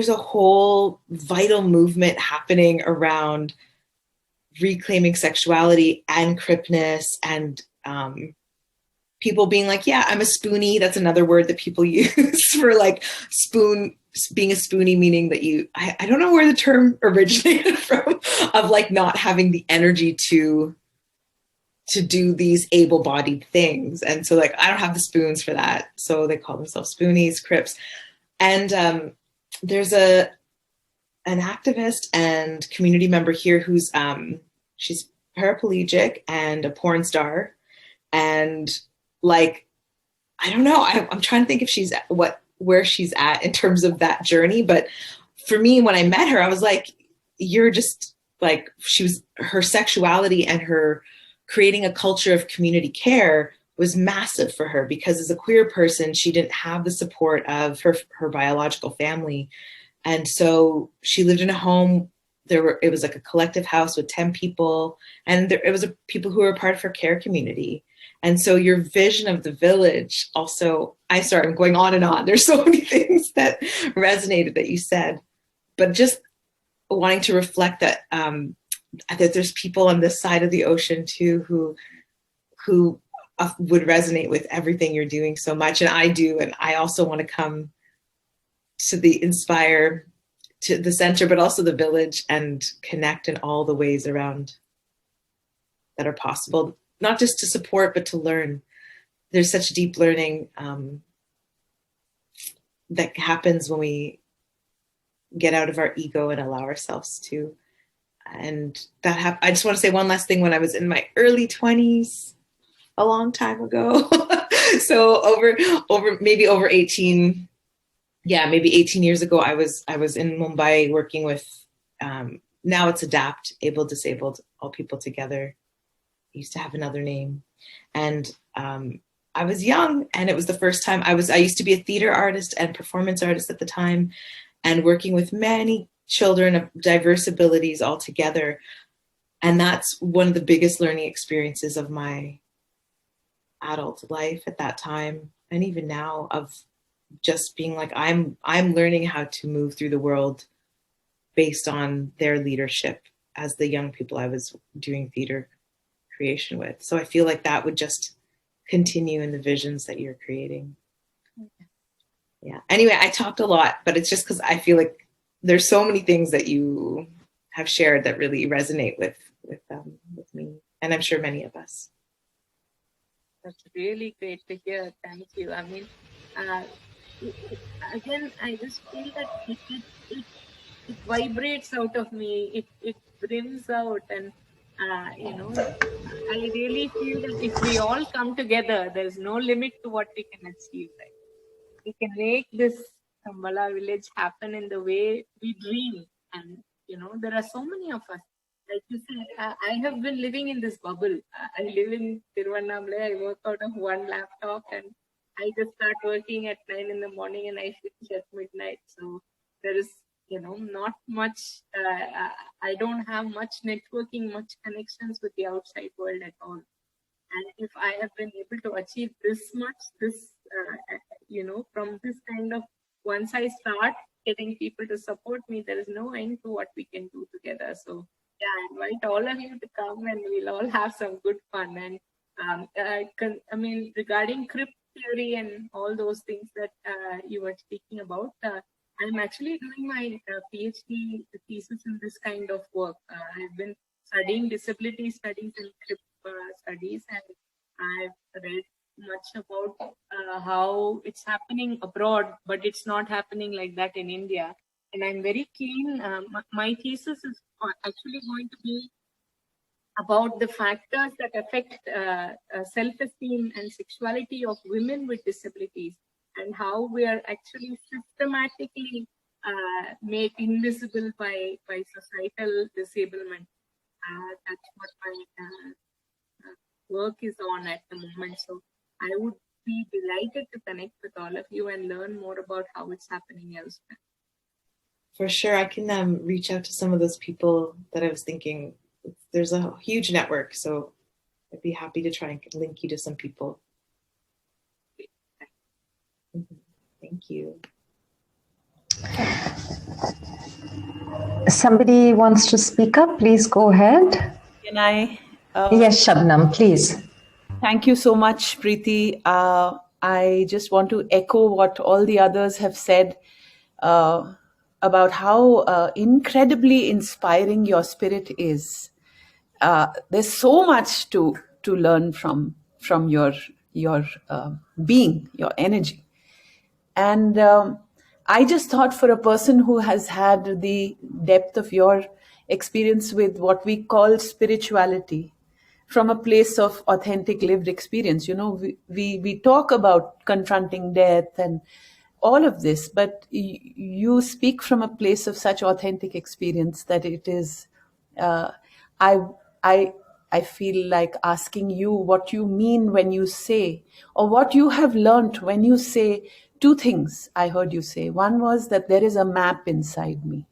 a whole vital movement happening around reclaiming sexuality and cripness, and people being like, yeah, I'm a spoonie. That's another word that people use for like being a spoonie, meaning that I don't know where the term originated from, of like not having the energy to do these able-bodied things. And so like, I don't have the spoons for that. So they call themselves spoonies, crips. And there's an activist and community member here who's, she's paraplegic and a porn star. And like, I don't know, I'm trying to think if she's where she's at in terms of that journey. But for me, when I met her, I was like, you're just like, her sexuality and her creating a culture of community care was massive for her, because as a queer person, she didn't have the support of her biological family. And so she lived in a home. It was like a collective house with 10 people, and it was people who were part of her care community. And so your vision of the village also, I'm going on and on. There's so many things that resonated that you said, but just wanting to reflect that that there's people on this side of the ocean too who would resonate with everything you're doing so much. And I do. And I also want to come to inspire to the center, but also the village, and connect in all the ways around that are possible, not just to support, but to learn. There's such deep learning that happens when we get out of our ego and allow ourselves to. And that I just want to say one last thing. When I was in my early 20s, a long time ago, so maybe over 18 years ago, I was in Mumbai working with, now it's ADAPT, Able Disabled, All People Together. It used to have another name. And I was young, and it was the first time I used to be a theater artist and performance artist at the time, and working with many children of diverse abilities all together. And that's one of the biggest learning experiences of my adult life at that time, and even now, of just being like, I'm learning how to move through the world based on their leadership as the young people I was doing theater creation with. So I feel like that would just continue in the visions that you're creating. Yeah. Anyway, I talked a lot, but it's just because I feel like there's so many things that you have shared that really resonate with me, and I'm sure many of us. That's really great to hear. Thank you. I mean, again, I just feel that it vibrates out of me. It brims out, and I really feel that if we all come together, there's no limit to what we can achieve. Right? We can make this 𝗵𝗶 village happen in the way we dream. And, there are so many of us. Like you said, I have been living in this bubble. I live in Tiruvannamala. I work out of one laptop, and I just start working at 9 in the morning and I finish at midnight. So there is, not much, I don't have much networking, much connections with the outside world at all. And if I have been able to achieve this much, from this kind of, once I start getting people to support me, there is no end to what we can do together. So yeah, I invite all of you to come, and we'll all have some good fun. And regarding CRIP theory and all those things that you were speaking about, I'm actually doing my PhD thesis in this kind of work. I've been studying disability studies and studies, and I've read much about how it's happening abroad, but it's not happening like that in India. And I'm very keen. My thesis is actually going to be about the factors that affect self-esteem and sexuality of women with disabilities, and how we are actually systematically made invisible by societal disablement. That's what my work is on at the moment. So I would be delighted to connect with all of you and learn more about how it's happening elsewhere. For sure, I can reach out to some of those people that I was thinking. There's a huge network, so I'd be happy to try and link you to some people. Thank you. Somebody wants to speak up, please go ahead. Can I? Yes, Shabnam, please. Thank you so much, Preethi. I just want to echo what all the others have said about how incredibly inspiring your spirit is. There's so much to learn from your being, your energy. And I just thought, for a person who has had the depth of your experience with what we call spirituality, from a place of authentic lived experience, we talk about confronting death and all of this, but you speak from a place of such authentic experience that it is, I feel like asking you what you mean when you say, or what you have learned when you say two things I heard you say. One was that there is a map inside me,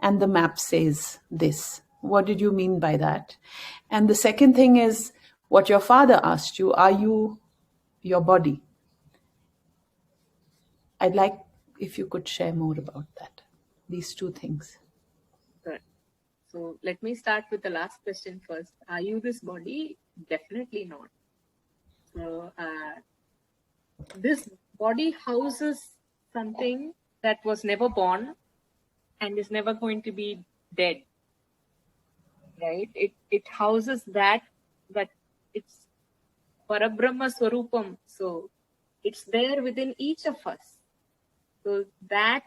and the map says this. What did you mean by that? And the second thing is what your father asked you, are you your body? I'd like if you could share more about that, these two things. Good. So let me start with the last question first. Are you this body? Definitely not. So this body houses something that was never born and is never going to be dead, right? It houses that it's Parabrahma Swarupam. So it's there within each of us. So that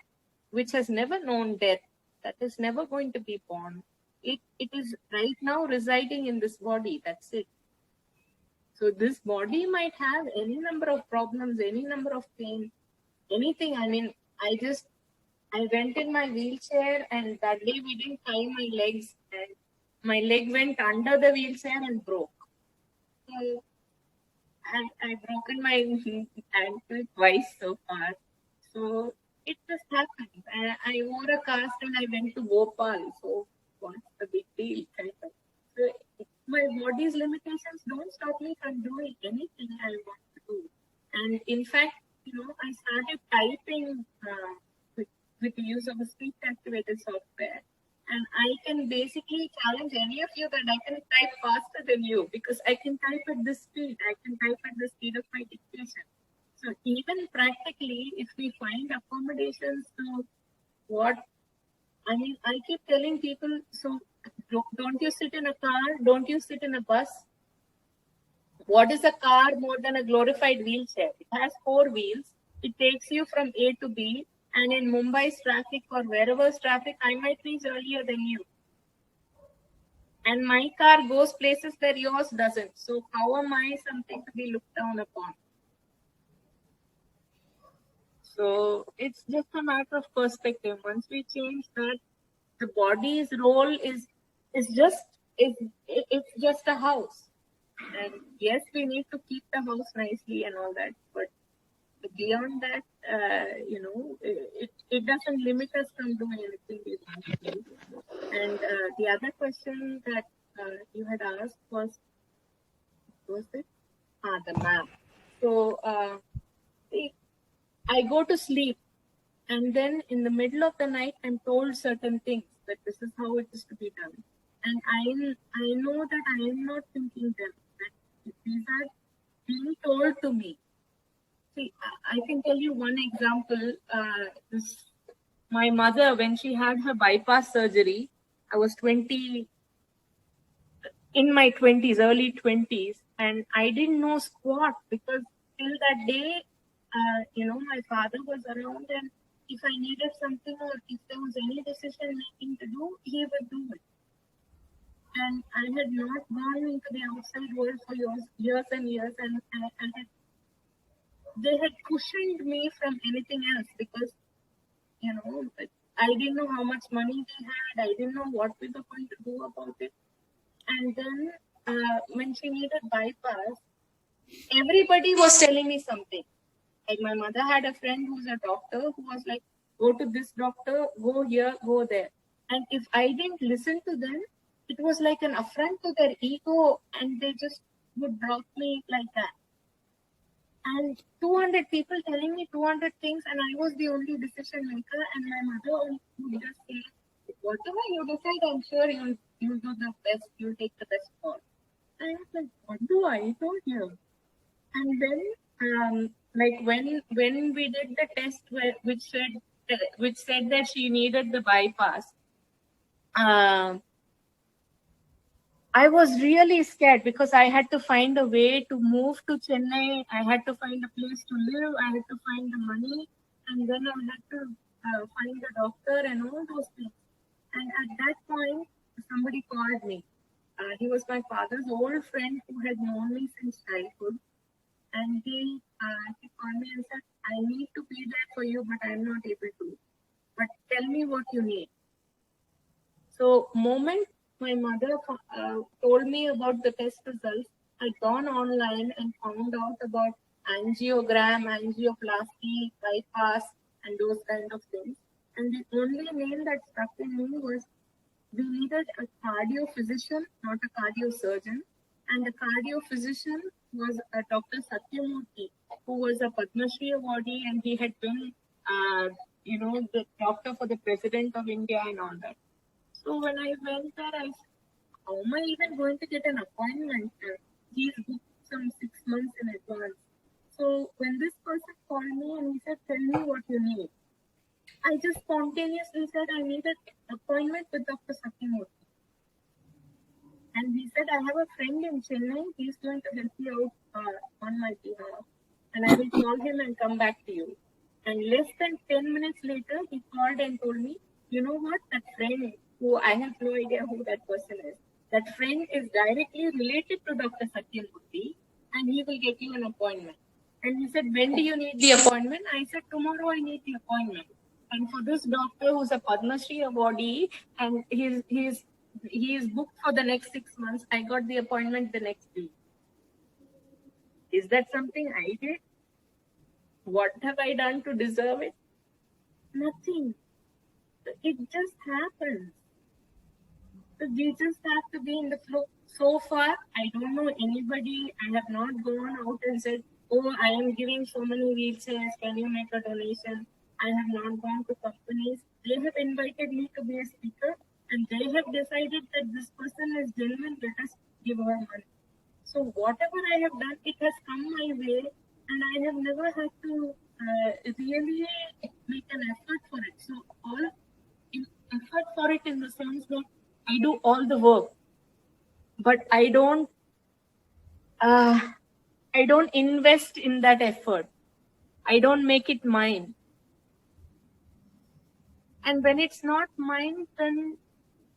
which has never known death, that is never going to be born, it is right now residing in this body. That's it. So this body might have any number of problems, any number of pain, anything. I mean, I went in my wheelchair, and that day we didn't tie my legs, and my leg went under the wheelchair and broke. So I've broken my ankle twice so far. So it just happened. I wore a cast and I went to 𝗣𝗿𝗶𝗃𝗀𝗀. So what's the big deal? So my body's limitations don't stop me from doing anything I want to do. And in fact, I started typing with the use of a speech activated software. And I can basically challenge any of you that I can type faster than you, because I can type at this speed. I can type at the speed of my dictation. So even practically, if we find accommodations to what, I keep telling people, so don't you sit in a car? Don't you sit in a bus? What is a car more than a glorified wheelchair? It has 4 wheels. It takes you from A to B. And in Mumbai's traffic or wherever's traffic, I might reach earlier than you. And my car goes places where yours doesn't. So how am I something to be looked down upon? So it's just a matter of perspective. Once we change that, the body's role is just a house. And yes, we need to keep the house nicely and all that, but beyond that, it doesn't limit us from doing anything we want to do. And the other question that you had asked was it? The map. So I go to sleep, and then in the middle of the night, I'm told certain things, that this is how it is to be done. And I know that I am not thinking them, that these are being told to me. See, I can tell you one example. My mother, when she had her bypass surgery, I was 20 in my 20s, early 20s, and I didn't know squat because till that day, my father was around, and if I needed something or if there was any decision making to do, he would do it. And I had not gone into the outside world for years and years, and they had cushioned me from anything else because, I didn't know how much money they had. I didn't know what we were going to do about it. And then when she needed bypass, everybody was telling me something. Like my mother had a friend who's a doctor who was like, go to this doctor, go here, go there. And if I didn't listen to them, it was like an affront to their ego, and they just would drop me like that. And 200 people telling me 200 things, and I was the only decision maker, and my mother would just say, whatever you decide, I'm sure you'll do the best, you'll take the best call. And I was like, what do I do here? And then, when we did the test which said that she needed the bypass, I was really scared because I had to find a way to move to Chennai. I had to find a place to live. I had to find the money, and then I had to find a doctor and all those things. And at that point, somebody called me. He was my father's old friend who had known me since childhood. And he called me and said, I need to be there for you, but I'm not able to. But tell me what you need. So, moment my mother told me about the test results, I'd gone online and found out about angiogram, angioplasty, bypass, and those kind of things. And the only name that stuck in me was we needed a cardio physician, not a cardio surgeon. And the cardio physician was Dr. Satyamurthy, who was a Padma Shri awardee, and he had been, the doctor for the President of India and all that. So when I went there, I said, how am I even going to get an appointment? He's booked some 6 months in advance. So when this person called me and he said, tell me what you need, I just spontaneously said, I need an appointment with Dr. Satyamurthy. And he said, I have a friend in Chennai. He's going to help you out on my behalf. And I will call him and come back to you. And less than 10 minutes later, he called and told me, you know what, that friend, who I have no idea who that person is, that friend is directly related to Dr. Satyamurthy, and he will get you an appointment. And he said, when do you need the appointment? I said, tomorrow I need the appointment. And for this doctor who's a Padma Shri awardee, and he is booked for the next 6 months, I got the appointment the next week. Is that something I did? What have I done to deserve it? Nothing. It just happens. We just have to be in the flow. So far, I don't know anybody. I have not gone out and said, oh, I am giving so many wheelchairs. Can you make a donation? I have not gone to companies. They have invited me to be a speaker, and they have decided that this person is genuine. Let us give her money. So whatever I have done, it has come my way, and I have never had to really make an effort for it. So effort for it in the sense that I do all the work, but I don't invest in that effort. I don't make it mine. And when it's not mine, then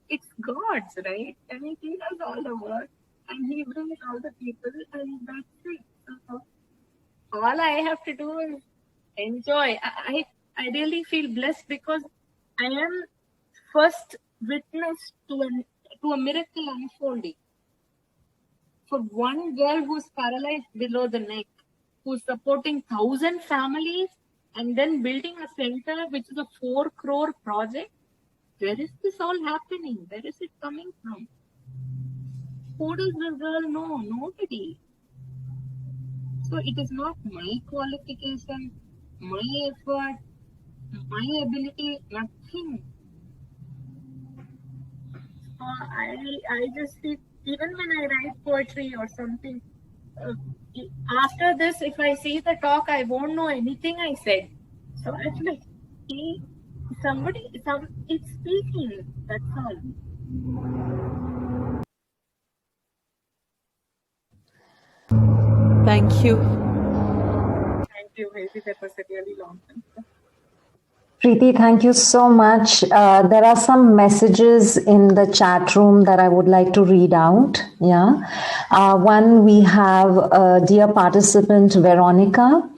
it's God's, right? I mean, He does all the work, and He brings all the people, and that's it. So all I have to do is enjoy. I really feel blessed because I am first witness to a miracle unfolding. For one girl who's paralyzed below the neck, who's supporting 1,000 families, and then building a center which is a 4 crore project. Where is this all happening? Where is it coming from? Who does the girl know? Nobody. So it is not my qualification, my effort, my ability, nothing. I just feel, even when I write poetry or something, after this, if I see the talk, I won't know anything I said. So it's like, it's speaking, that's all. Thank you. Thank you. Maybe that was a really long answer. Preethi, thank you so much. There are some messages in the chat room that I would like to read out. Yeah. One, we have dear participant Veronica.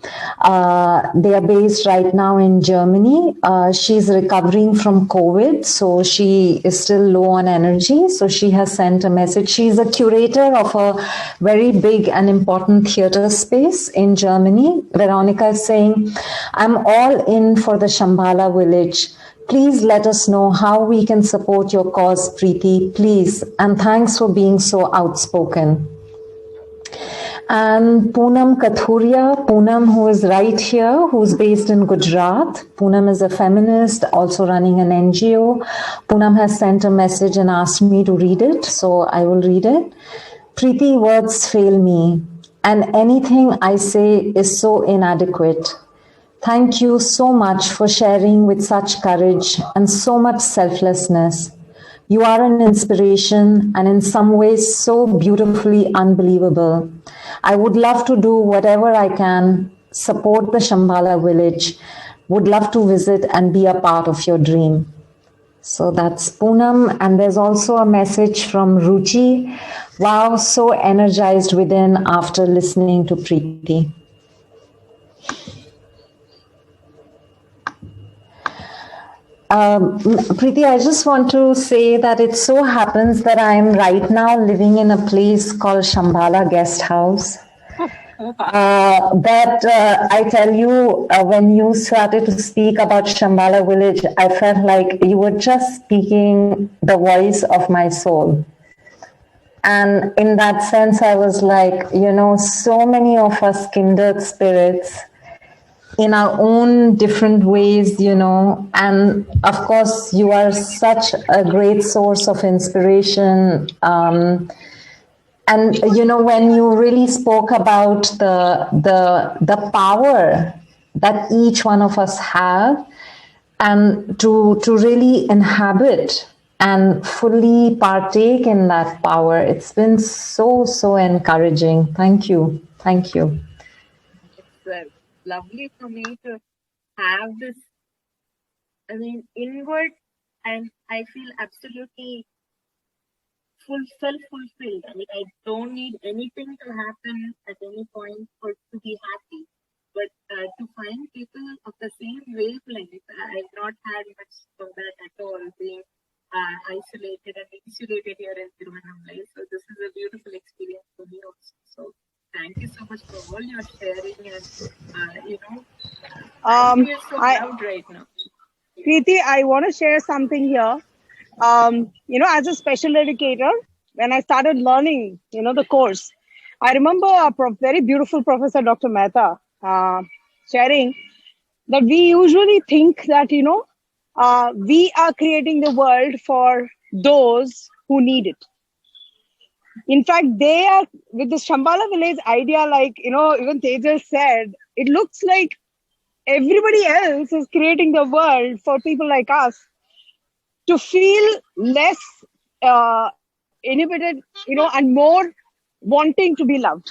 They are based right now in Germany. She's recovering from COVID, so she is still low on energy. So she has sent a message. She's a curator of a very big and important theater space in Germany. Veronica is saying, I'm all in for the Shambhala village. Please let us know how we can support your cause, Preethi, please. And thanks for being so outspoken. And Poonam Kathuria, Poonam, who is right here, who's based in Gujarat. Poonam is a feminist, also running an NGO. Poonam has sent a message and asked me to read it, so I will read it. Preethi, words fail me, and anything I say is so inadequate. Thank you so much for sharing with such courage and so much selflessness. You are an inspiration and in some ways so beautifully unbelievable. I would love to do whatever I can, support the Shambhala village, would love to visit and be a part of your dream. So that's Poonam. And there's also a message from Ruchi. Wow, so energized within after listening to Preethi. Preethi, I just want to say that it so happens that I'm right now living in a place called Shambhala Guest House. But I tell you, when you started to speak about Shambhala village, I felt like you were just speaking the voice of my soul. And in that sense, I was like, you know, so many of us kindred spirits in our own different ways, you know, and of course, you are such a great source of inspiration. And you know, when you really spoke about the power that each one of us have, and to really inhabit and fully partake in that power, it's been so encouraging. Thank you. It's lovely for me to have this, inward, and I feel absolutely fulfilled. I don't need anything to happen at any point to be happy. But to find people of the same wavelength, I've not had much of that at all, being isolated and insulated here in Tirunelveli. So this is a beautiful experience for me also. So thank you so much for all your sharing, and I feel so proud right now. Preethi, I want to share something here. As a special educator, when I started learning, the course, I remember a very beautiful professor, Dr. Mehta, sharing that we usually think that, we are creating the world for those who need it. In fact, they are, with the Shambhala village idea, like, even Tejas said, it looks like everybody else is creating the world for people like us to feel less inhibited, and more wanting to be loved.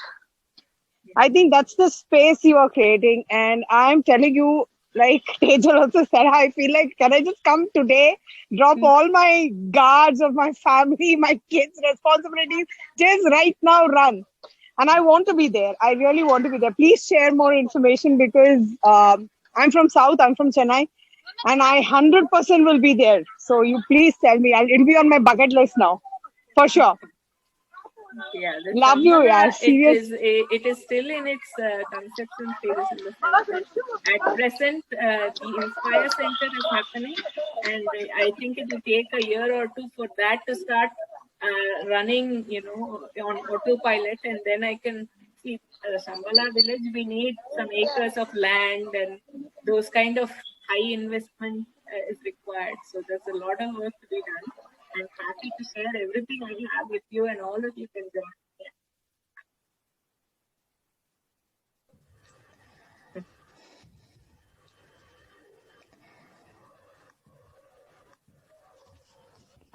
I think that's the space you are creating. And I'm telling you, like Tejal also said, I feel like, can I just come today, drop all my guards of my family, my kids' responsibilities, just right now run. And I want to be there. I really want to be there. Please share more information, because I'm from South, I'm from Chennai, and I 100% will be there. So you please tell me. It'll be on my bucket list now, for sure. Yeah, love you. Yeah, serious. It is still in its conception phase, in the sense that at present the Inspire Center is happening, and I think it will take a year or two for that to start running, on autopilot, and then I can see Shambhala village. We need some acres of land, and those kind of high investment is required. So there's a lot of work to be done. I'm happy to share everything I have with you, and all of you can join.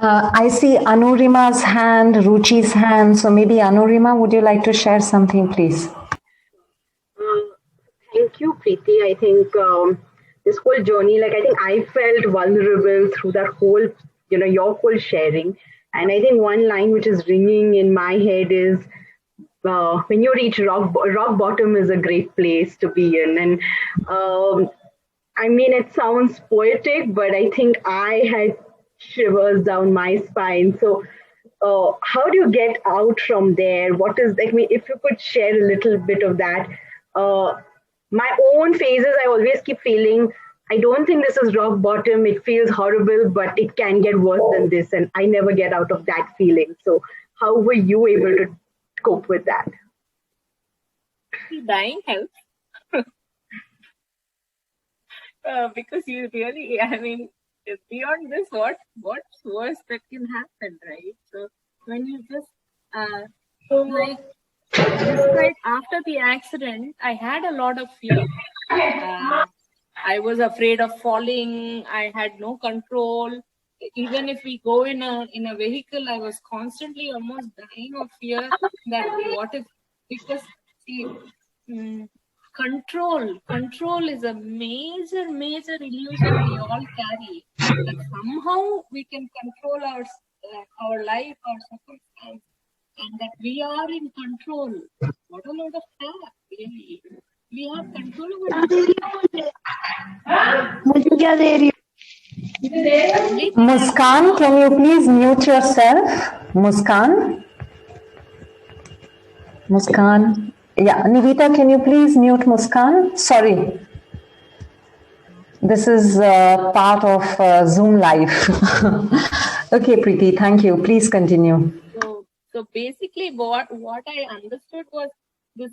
I see Anurima's hand, Ruchi's hand. So maybe Anurima, would you like to share something, please? me, I think this whole journey, like I think I felt vulnerable through that whole, your whole sharing. And I think one line which is ringing in my head is, when you reach rock bottom is a great place to be in. And I mean, it sounds poetic, but I think I had shivers down my spine. So how do you get out from there? What is, I mean, if you could share a little bit of that. My own phases, I always keep feeling, I don't think this is rock bottom. It feels horrible, but it can get worse than this. And I never get out of that feeling. So how were you able to cope with that? Dying helps. Because you really, I mean, beyond this, what's worse that can happen, right? So when you just like after the accident, I had a lot of fear. I was afraid of falling. I had no control. Even if we go in a vehicle, I was constantly almost dying of fear that what if, because see, control is a major illusion we all carry, that somehow we can control our life, our circumstance, and that we are in control. What a lot of crap, really. We have control over Muskan, can you please mute yourself? Muskan? Yeah, Nivita, can you please mute Muskan? Sorry. This is part of Zoom live. Okay, Preethi, thank you. Please continue. So basically what I understood was this,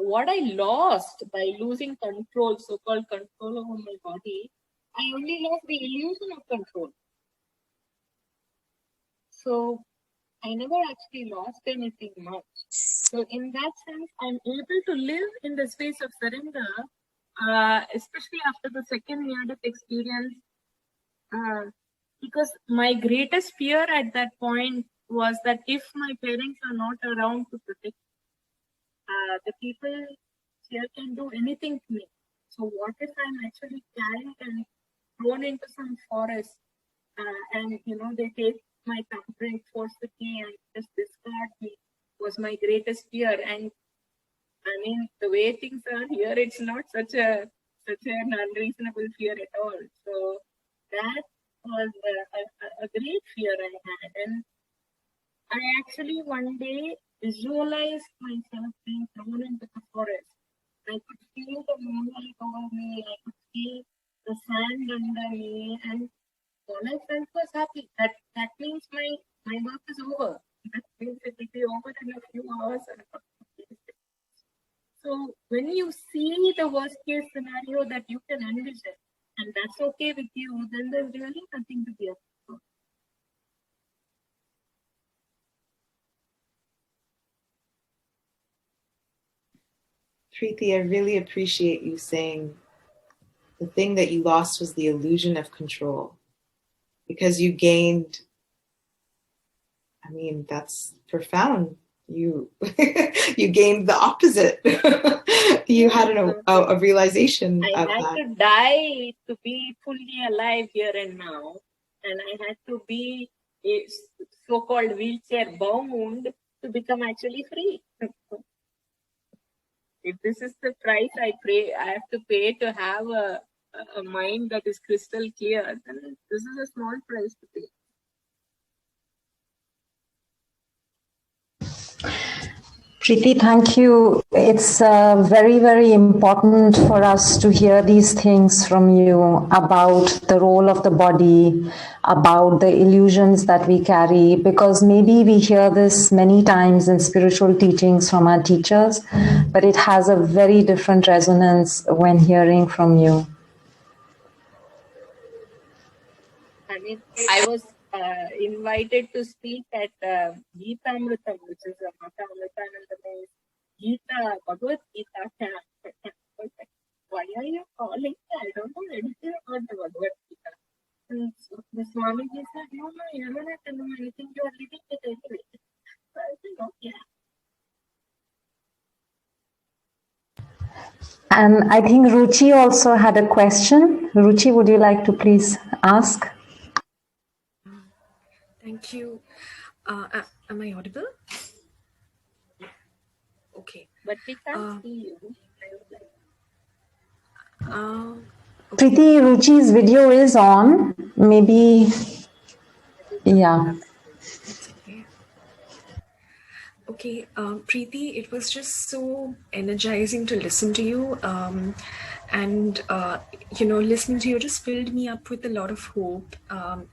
what I lost by losing control, so-called control over my body, I only lost the illusion of control. So I never actually lost anything much. So in that sense, I'm able to live in the space of surrender, especially after the second near-death experience, because my greatest fear at that point was that if my parents are not around to protect, the people here can do anything to me. So what if I'm actually carried and thrown into some forest, and they take my thumbprint, force with me, and just discard me? Was my greatest fear. And I mean, the way things are here, it's not such an unreasonable fear at all. So that was a great fear I had. And I actually one day visualized myself being thrown into the forest. I could feel the moonlight over me. I could feel the sand under me, and all I felt was happy. That means my work is over. That means it will be over in a few hours. So when you see the worst case scenario that you can envision, and that's okay with you, then there's really nothing to be afraid of. Preethi, I really appreciate you saying the thing that you lost was the illusion of control, because you gained, I mean, that's profound. You you gained the opposite. You had a realization I of had that. to die to be fully alive here and now, and I had to be so-called wheelchair bound to become actually free. If this is the price I have to pay to have a mind that is crystal clear, then this is a small price to pay. Preethi, thank you. It's very, very important for us to hear these things from you about the role of the body, about the illusions that we carry, because maybe we hear this many times in spiritual teachings from our teachers, but it has a very different resonance when hearing from you. I mean, I was invited to speak at 𝗣𝗿𝗲𝗶𝗃𝘀, which is a Mata Amritananda's 𝗣𝗿𝗲𝗃𝘀. Why are you calling? I don't know anything about the Bhagavad Gita. And so the Swamiji said, no, you don't have to know anything. You are living it anyway. So I said, okay. And I think Ruchi also had a question. Ruchi, would you like to please ask? Thank you. Am I audible? Okay. But we can't see you. Okay. Preethi, Ruchi's video is on. Maybe, yeah. It's okay. Okay, Preethi, it was just so energizing to listen to you. And, listening to you just filled me up with a lot of hope,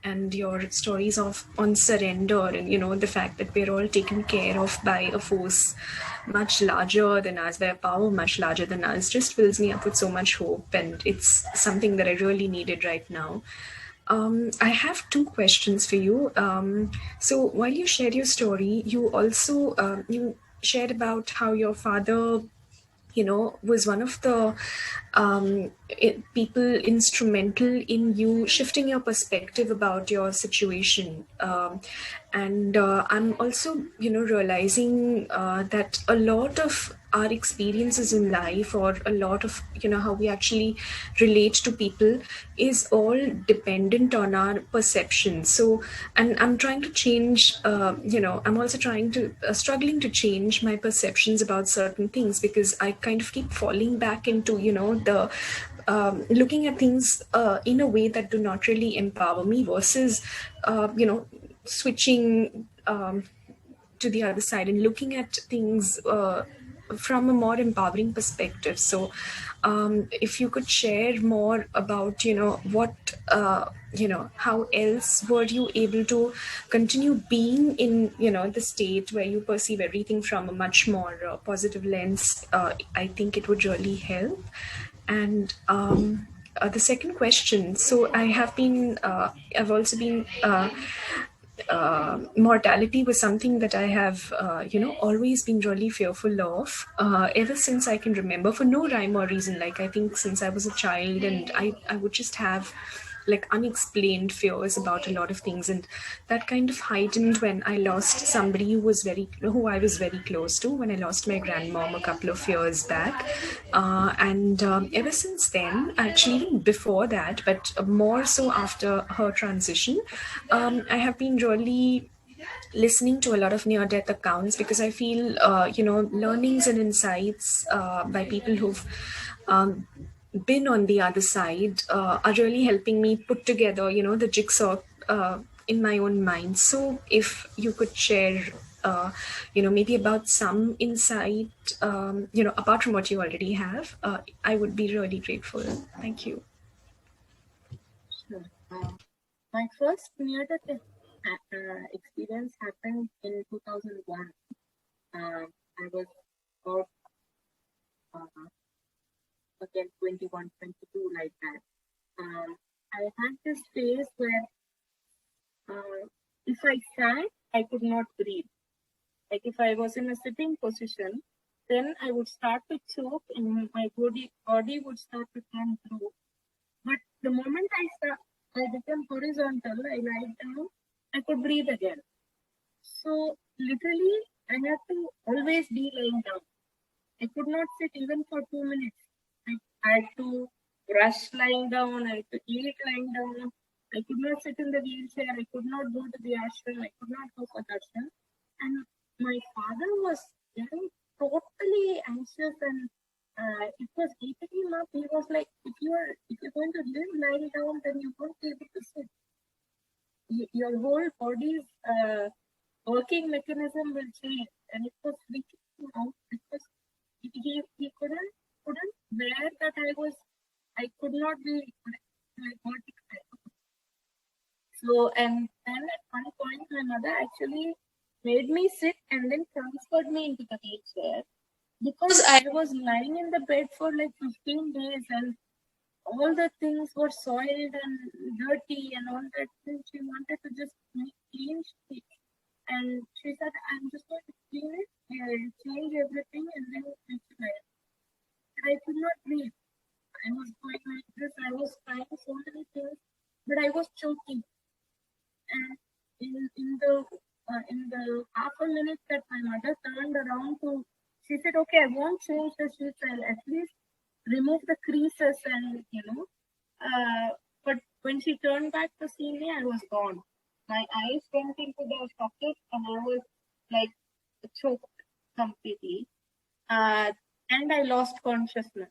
and your stories on surrender and, the fact that we're all taken care of by a force much larger than us, by a power much larger than us, just fills me up with so much hope. And it's something that I really needed right now. I have two questions for you. So while you shared your story, you also you shared about how your father, was one of the people instrumental in you shifting your perspective about your situation. And I'm also, realizing that a lot of our experiences in life, or a lot of, how we actually relate to people, is all dependent on our perception. So, and I'm trying to change, I'm also struggling to change my perceptions about certain things, because I kind of keep falling back into, the looking at things in a way that do not really empower me, versus, switching to the other side and looking at things from a more empowering perspective. So if you could share more about, what, how else were you able to continue being in, the state where you perceive everything from a much more positive lens, I think it would really help. And the second question, so I've also been mortality was something that I have, always been really fearful of, ever since I can remember, for no rhyme or reason. Like, I think since I was a child, and I would just have like unexplained fears about a lot of things, and that kind of heightened when I lost somebody who I was very close to, when I lost my grandmom a couple of years back. And ever since then, actually even before that, but more so after her transition, I have been really listening to a lot of near-death accounts, because I feel, learnings and insights by people who've been on the other side are really helping me put together, the jigsaw in my own mind. So if you could share, maybe about some insight, apart from what you already have, I would be really grateful. Thank you. Sure. My first near-death experience happened in 2001. I was about again 21, 22, like that. I had this phase where if I sat, I could not breathe. Like if I was in a sitting position, then I would start to choke and my body would start to turn blue. But the moment I became horizontal, I lied down, I could breathe again. So literally, I had to always be lying down. I could not sit even for 2 minutes. I had to brush lying down, I had to eat lying down. I could not sit in the wheelchair, I could not go to the ashram, I could not go for darshan. And my father was getting totally anxious, and it was eating him up. He was like, if you're going to live lying down, then you won't be able to sit. Your whole body's working mechanism will change, and it was freaking out because he couldn't bear that I could not be my body. So, and then at one point, my mother actually made me sit and then transferred me into the wheelchair, because I was lying in the bed for like 15 days and all the things were soiled and dirty and all that. And she wanted to just make clean sheet. And she said, I'm just going to clean it and change everything and then make it right. I could not breathe. I was going like this. I was trying so many things, but I was choking. And in the half a minute that my mother turned around she said, okay, I won't change the sheets. I'll at least remove the creases and, but when she turned back to see me, I was gone. My eyes went into the socket and I was like choked completely. And I lost consciousness.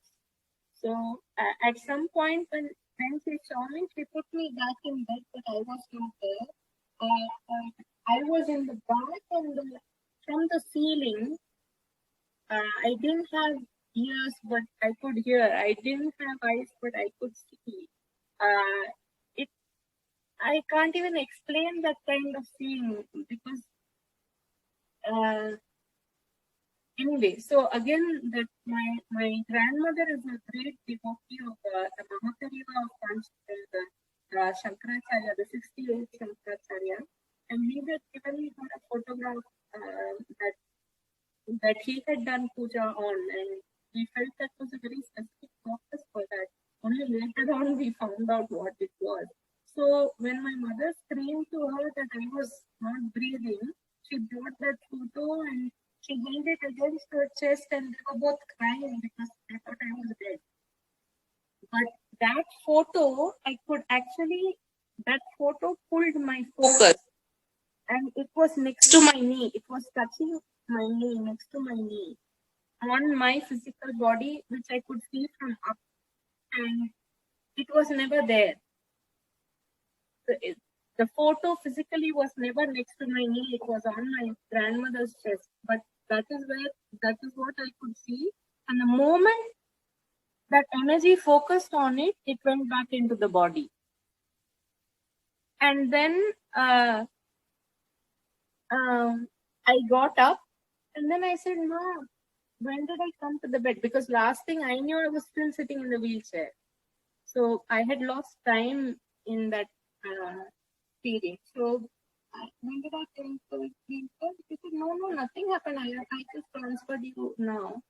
So at some point when she saw me, she put me back in bed, but I was not there. I was in the back, and from the ceiling, I didn't have ears, but I could hear. I didn't have eyes, but I could see. I can't even explain that kind of feeling because anyway, so again, that my grandmother is a great devotee of the 𝗍𝗶 of Shankaracharya, the 68th Shankaracharya, and he had given me a photograph that he had done puja on, and we felt that was a very specific purpose for that. Only later on we found out what it was. So when my mother screamed to her that I was not breathing, she brought that photo and she held it against her chest, and they were both crying because they thought I was dead. But that photo, that photo pulled my focus, and it was next to my knee. It was touching my knee, next to my knee, on my physical body, which I could see from up, and it was never there. The photo physically was never next to my knee. It was on my grandmother's chest, but that is what I could see. And the moment that energy focused on it, it went back into the body. And then I got up, and then I said, "Ma, when did I come to the bed?" Because last thing I knew, I was still sitting in the wheelchair. So I had lost time in that period. So when did I come to the wheelchair? She said, "No, nothing happened. I just transferred you now."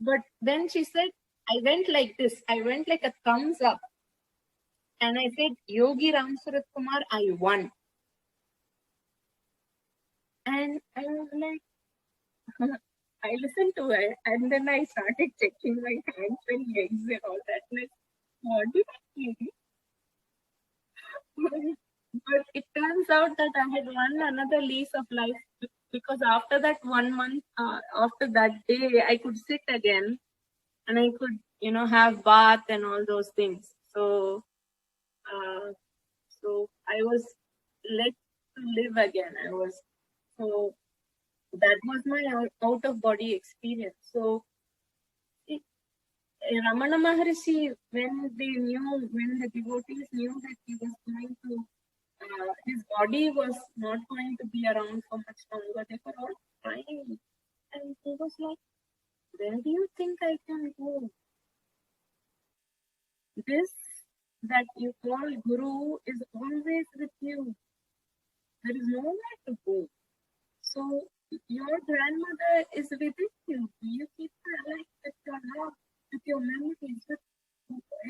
But then she said, I went like this. I went like a thumbs up. And I said, "Yogi Ram Surath Kumar, I won." And I was like, I listened to it, and then I started checking my hands and legs and all that. Like, what did I do? But it turns out that I had won another lease of life, because after that 1 month, after that day, I could sit again, and I could, have bath and all those things. So I was let to live again. So that was my out of body experience. So Ramana Maharishi, when the devotees knew that he was going to, his body was not going to be around for much longer, they were all crying. And he was like, "Where do you think I can go? This that you call Guru is always with you. There is nowhere to go. So your grandmother is within you. You keep her alive with your love, with your memories, with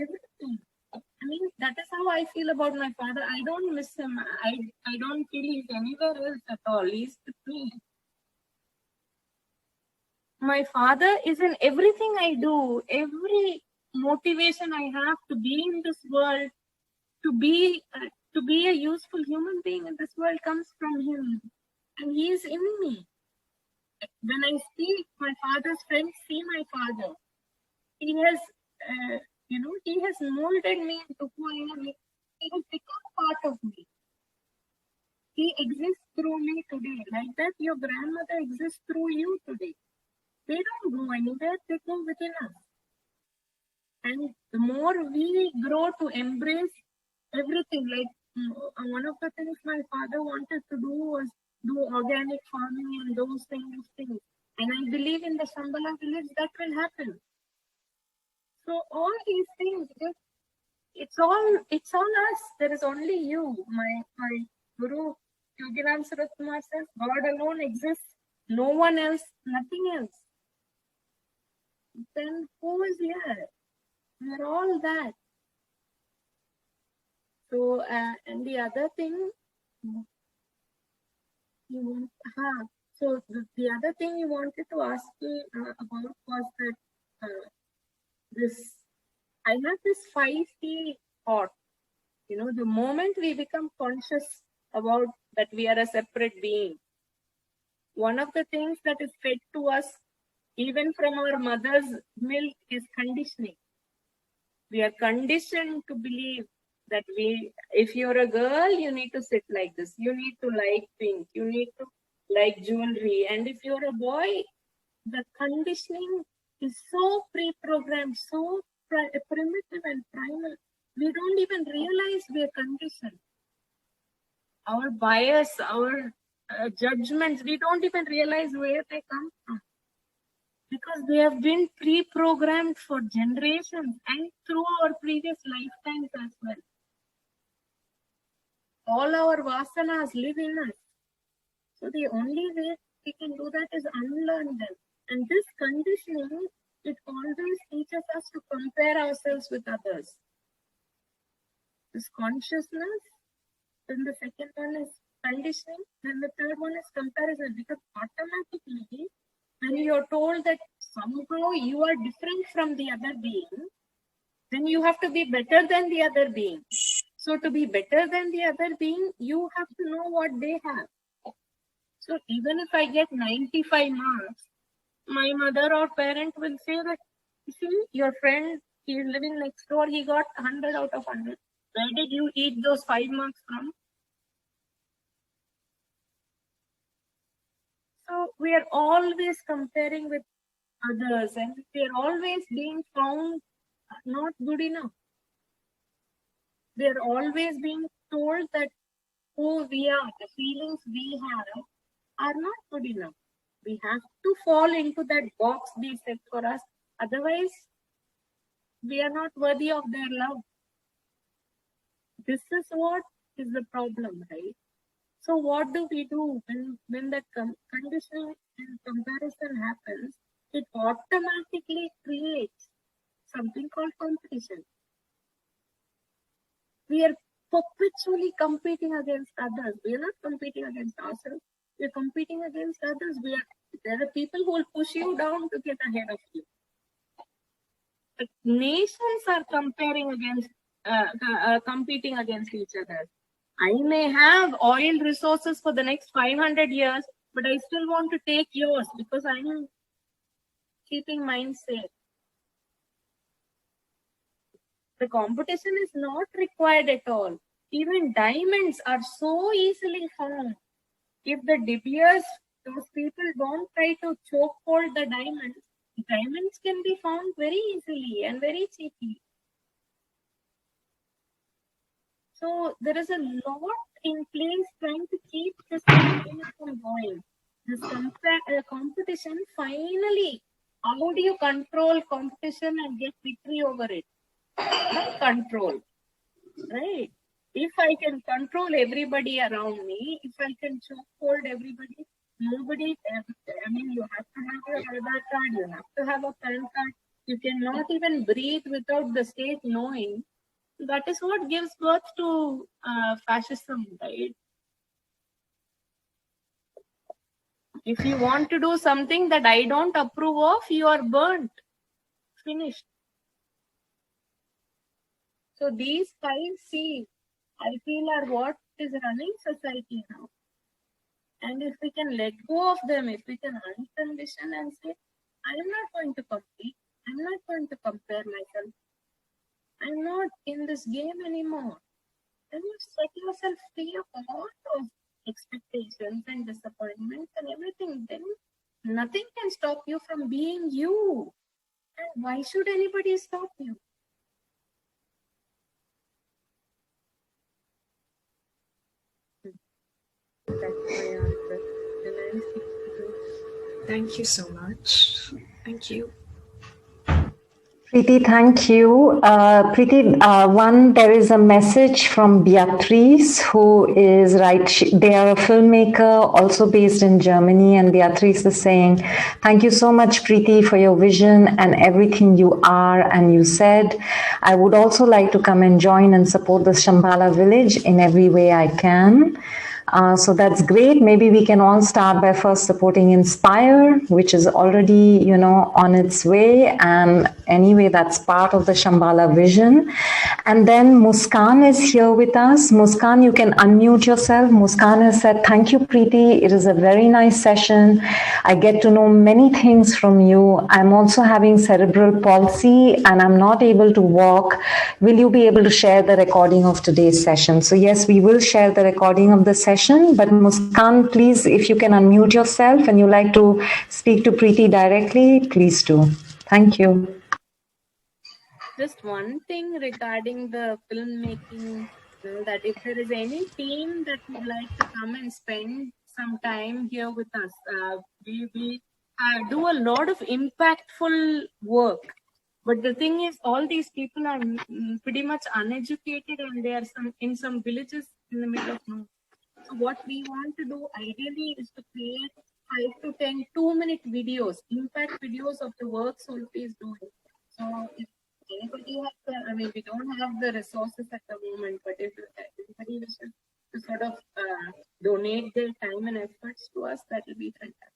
everything." I mean, that is how I feel about my father. I don't miss him. I don't feel he's anywhere else at all. He's with me. My father is in everything I do. Every motivation I have to be in this world, to be a useful human being in this world, comes from him, and he is in me. When I see my father's friends, see my father, he has he has molded me into who I am. He has become part of me. He exists through me today. Like that, your grandmother exists through you today. They don't go anywhere, they go within us. And the more we grow to embrace everything, like one of the things my father wanted to do was do organic farming and those kind of things. And I believe in the Shambhala village that will happen. So all these things, it's all us. There is only you. My Guru Yogi Ram Surath Kumar says, God alone exists. No one else, nothing else. Then who is here? We're all that. So and the other thing so the other thing you wanted to ask me about was that I have this 5C thought. The moment we become conscious about that we are a separate being, one of the things that is fed to us, even from our mother's milk, is conditioning. We are conditioned to believe that if you're a girl, you need to sit like this. You need to like pink. You need to like jewelry. And if you're a boy, the conditioning is so pre-programmed, so primitive and primal. We don't even realize we are conditioned. Our bias, our judgments, we don't even realize where they come from. Because they have been pre-programmed for generations and through our previous lifetimes as well. All our vasanas live in us. So the only way we can do that is unlearn them. And this conditioning, it always teaches us to compare ourselves with others. This consciousness, then the second one is conditioning, then the third one is comparison. Because automatically, when you're told that somehow you are different from the other being, then you have to be better than the other being. So to be better than the other being, you have to know what they have. So even if I get 95 marks, my mother or parent will say that, you see, your friend, he is living next door, he got 100 out of 100. Where did you eat those 5 marks from? So we are always comparing with others and we are always being found not good enough. We are always being told that who we are, the feelings we have are not good enough. We have to fall into that box they set for us. Otherwise, we are not worthy of their love. This is what is the problem, right? So what do we do when that conditioning and comparison happens? It automatically creates something called competition. We are perpetually competing against others. We are not competing against ourselves. We are competing against others. There are people who will push you down to get ahead of you. But nations are competing against each other. I may have oil resources for the next 500 years, but I still want to take yours because I'm keeping mine safe. The competition is not required at all. Even diamonds are so easily found. If the De Beers, those people don't try to choke hold the diamonds can be found very easily and very cheaply. So there is a lot in place trying to keep this from going. This competition, finally, how do you control competition and get victory over it? Not control, right? If I can control everybody around me, if I can chokehold everybody, nobody, you have to have a Aadhaar card, you have to have a PAN card. You cannot even breathe without the state knowing. That is what gives birth to fascism, right? If you want to do something that I don't approve of, you are burnt. Finished. So these 5 C's, I feel, are what is running society now. And if we can let go of them, if we can uncondition and say, I am not going to compete, I'm not going to compare myself, I'm not in this game anymore. Then you set yourself free of all those expectations and disappointments and everything. Then nothing can stop you from being you. And why should anybody stop you? That's my answer. Thank you so much. Thank you. Preethi, thank you. Preethi, there is a message from Beatrice, who is they are a filmmaker also based in Germany, and Beatrice is saying, thank you so much, Preethi, for your vision and everything you are and you said. I would also like to come and join and support the Shambhala village in every way I can. So that's great. Maybe we can all start by first supporting Inspire, which is already, on its way. And anyway, that's part of the Shambhala vision. And then Muskan is here with us. Muskan, you can unmute yourself. Muskan has said, thank you, Preethi. It is a very nice session. I get to know many things from you. I'm also having cerebral palsy and I'm not able to walk. Will you be able to share the recording of today's session? So yes, we will share the recording of the session, but Muskan, please, if you can unmute yourself and you like to speak to Preethi directly, please do. Thank you. Just one thing regarding the filmmaking, that if there is any team that would like to come and spend some time here with us, we do a lot of impactful work. But the thing is, all these people are pretty much uneducated and they are in some villages in the middle of nowhere. So what we want to do ideally is to create 5 to 10 2-minute videos, impact videos of the work Soulfree is doing. So if anybody has we don't have the resources at the moment, but if anybody wishes to sort of donate their time and efforts to us, that will be fantastic.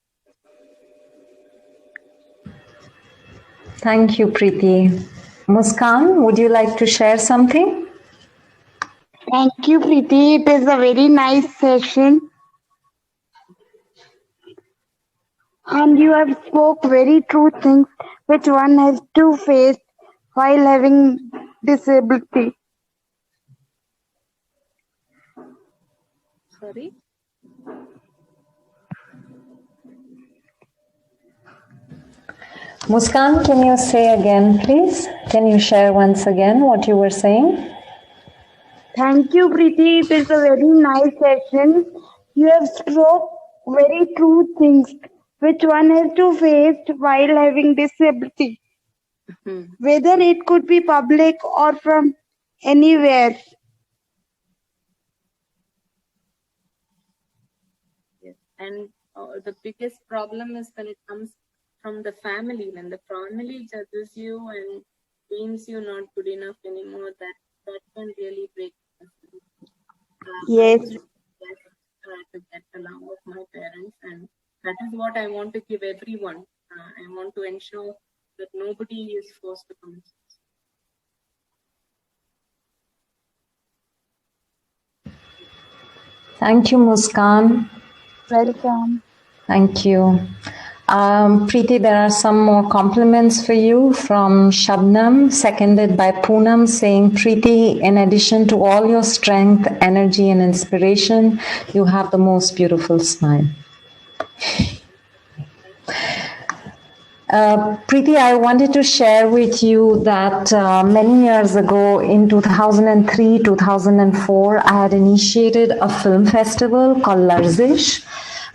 Thank you, Preethi. Muskan, would you like to share something? Thank you, Preethi. It is a very nice session. And you have spoke very true things which one has to face while having disability. Sorry? Muskan, can you say again, please? Can you share once again what you were saying? Thank you, Preethi. It is a very nice session. You have spoke very true things which one has to face while having disability. Whether it could be public or from anywhere. Yes. And the biggest problem is when it comes from the family. When the family judges you and deems you not good enough anymore, that can really break. Yes. To get the love of my parents, and that is what I want to give everyone. I want to ensure that nobody is forced to come. Thank you, Muskan. Welcome. Thank you. Preethi, there are some more compliments for you from Shabnam, seconded by Poonam, saying, Preethi, in addition to all your strength, energy, and inspiration, you have the most beautiful smile. Preethi, I wanted to share with you that many years ago, in 2003, 2004, I had initiated a film festival called Larzish.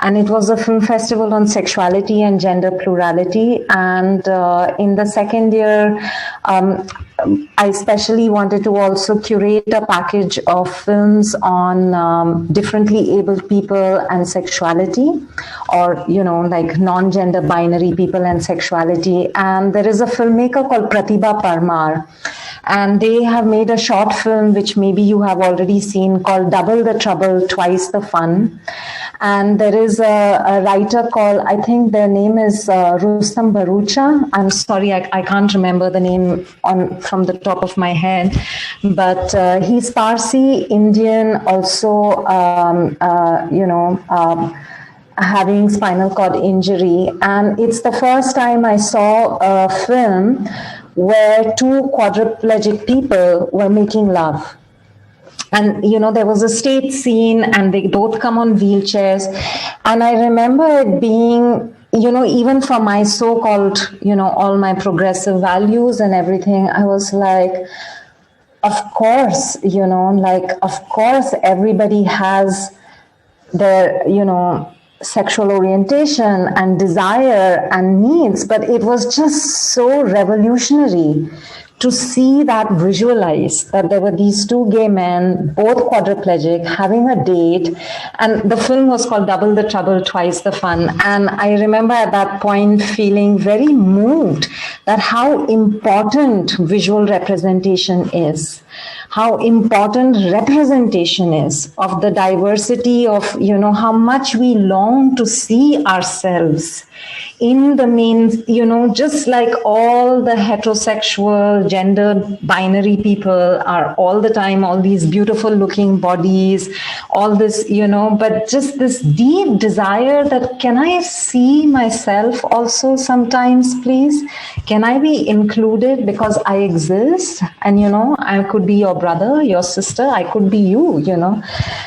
And it was a film festival on sexuality and gender plurality. And in the second year, I especially wanted to also curate a package of films on differently abled people and sexuality, or, like non-gender binary people and sexuality. And there is a filmmaker called 𝗣𝗿𝗶 𝗵𝗶. And they have made a short film, which maybe you have already seen, called Double the Trouble, Twice the Fun. And there is a writer called, I think their name is Rustam Bharucha. I'm sorry, I can't remember the name from the top of my head. But he's Parsi, Indian, also, having spinal cord injury. And it's the first time I saw a film where two quadriplegic people were making love. And, there was a state scene and they both come on wheelchairs. And I remember it being, even from my so-called, all my progressive values and everything, I was like, of course, of course, everybody has their, sexual orientation and desire and needs, but it was just so revolutionary to see that visualized, that there were these two gay men, both quadriplegic, having a date. And the film was called Double the Trouble, Twice the Fun. And I remember at that point feeling very moved that how important visual representation is. how important representation is of the diversity of, you know, how much we long to see ourselves in the main, you know, just like all the heterosexual gender binary people are all the time, all these beautiful looking bodies, all this, you know, but just this deep desire that, can I see myself also sometimes, please? Can I be included because I exist? And, you know, I could be your brother, your sister, I could be you, you know.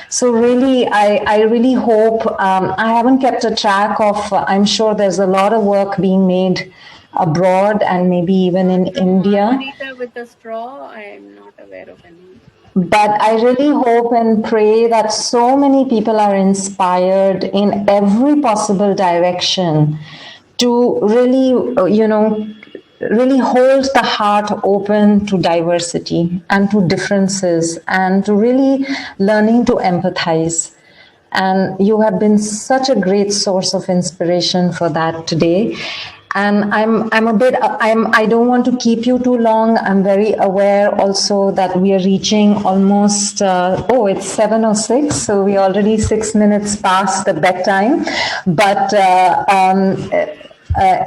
So really, I really hope, I haven't kept a track of, I'm sure there's a lot of work being made abroad and maybe even in India. Margarita with a straw, I am not aware of any. But I really hope and pray that so many people are inspired in every possible direction to really, you know, really hold the heart open to diversity and to differences and to really learning to empathize. And you have been such a great source of inspiration for that today. And I don't want to keep you too long. I'm very aware also that we are reaching almost, it's 7:06, so we're already 6 minutes past the bedtime. But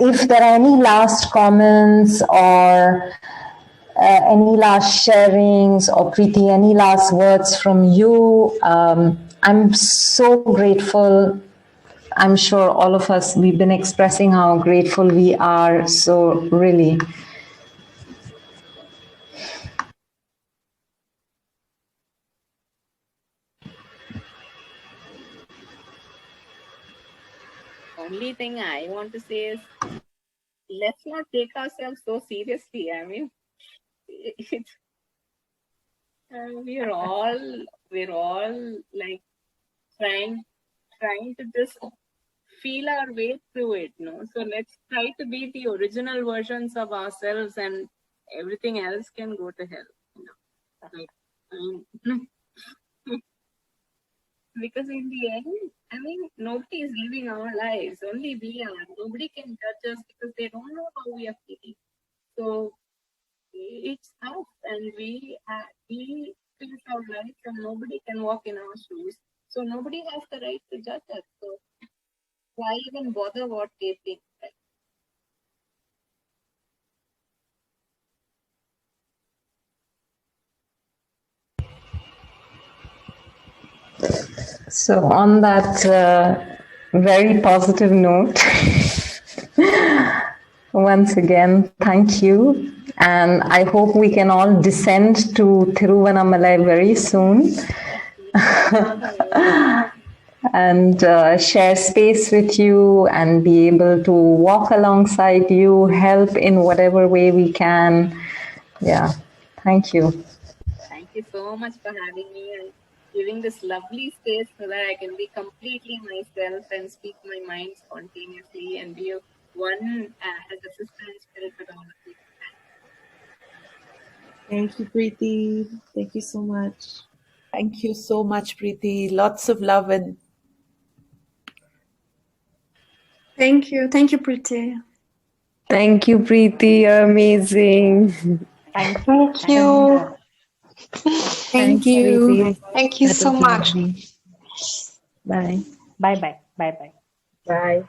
if there are any last comments or any last sharings, or Preethi, any last words from you, I'm so grateful. I'm sure all of us, we've been expressing how grateful we are. So really. Only thing I want to say is, let's not take ourselves so seriously. I mean, we're all like trying to just feel our way through it, no? So let's try to be the original versions of ourselves, and everything else can go to hell, you know? Like, because in the end, I mean, nobody is living our lives, only we are. Nobody can judge us because they don't know how we are feeling. So it's us, and we face our lives, and nobody can walk in our shoes. So nobody has the right to judge us. So why even bother what they think? So on that very positive note, once again, thank you. And I hope we can all descend to Tiruvanamalai very soon. And share space with you and be able to walk alongside you, help in whatever way we can. Yeah, thank you. Thank you so much for having me and giving this lovely space so that I can be completely myself and speak my mind spontaneously and be one as a sister in spirit with all of you. Thank you, Preethi. Thank you so much. Thank you so much, Preethi. Lots of love and Thank you. Thank you, Preethi. Thank you, Preethi. You're amazing. Thank you. Thank you. Thank you so much. Bye. Bye. Bye. Bye. Bye. Bye.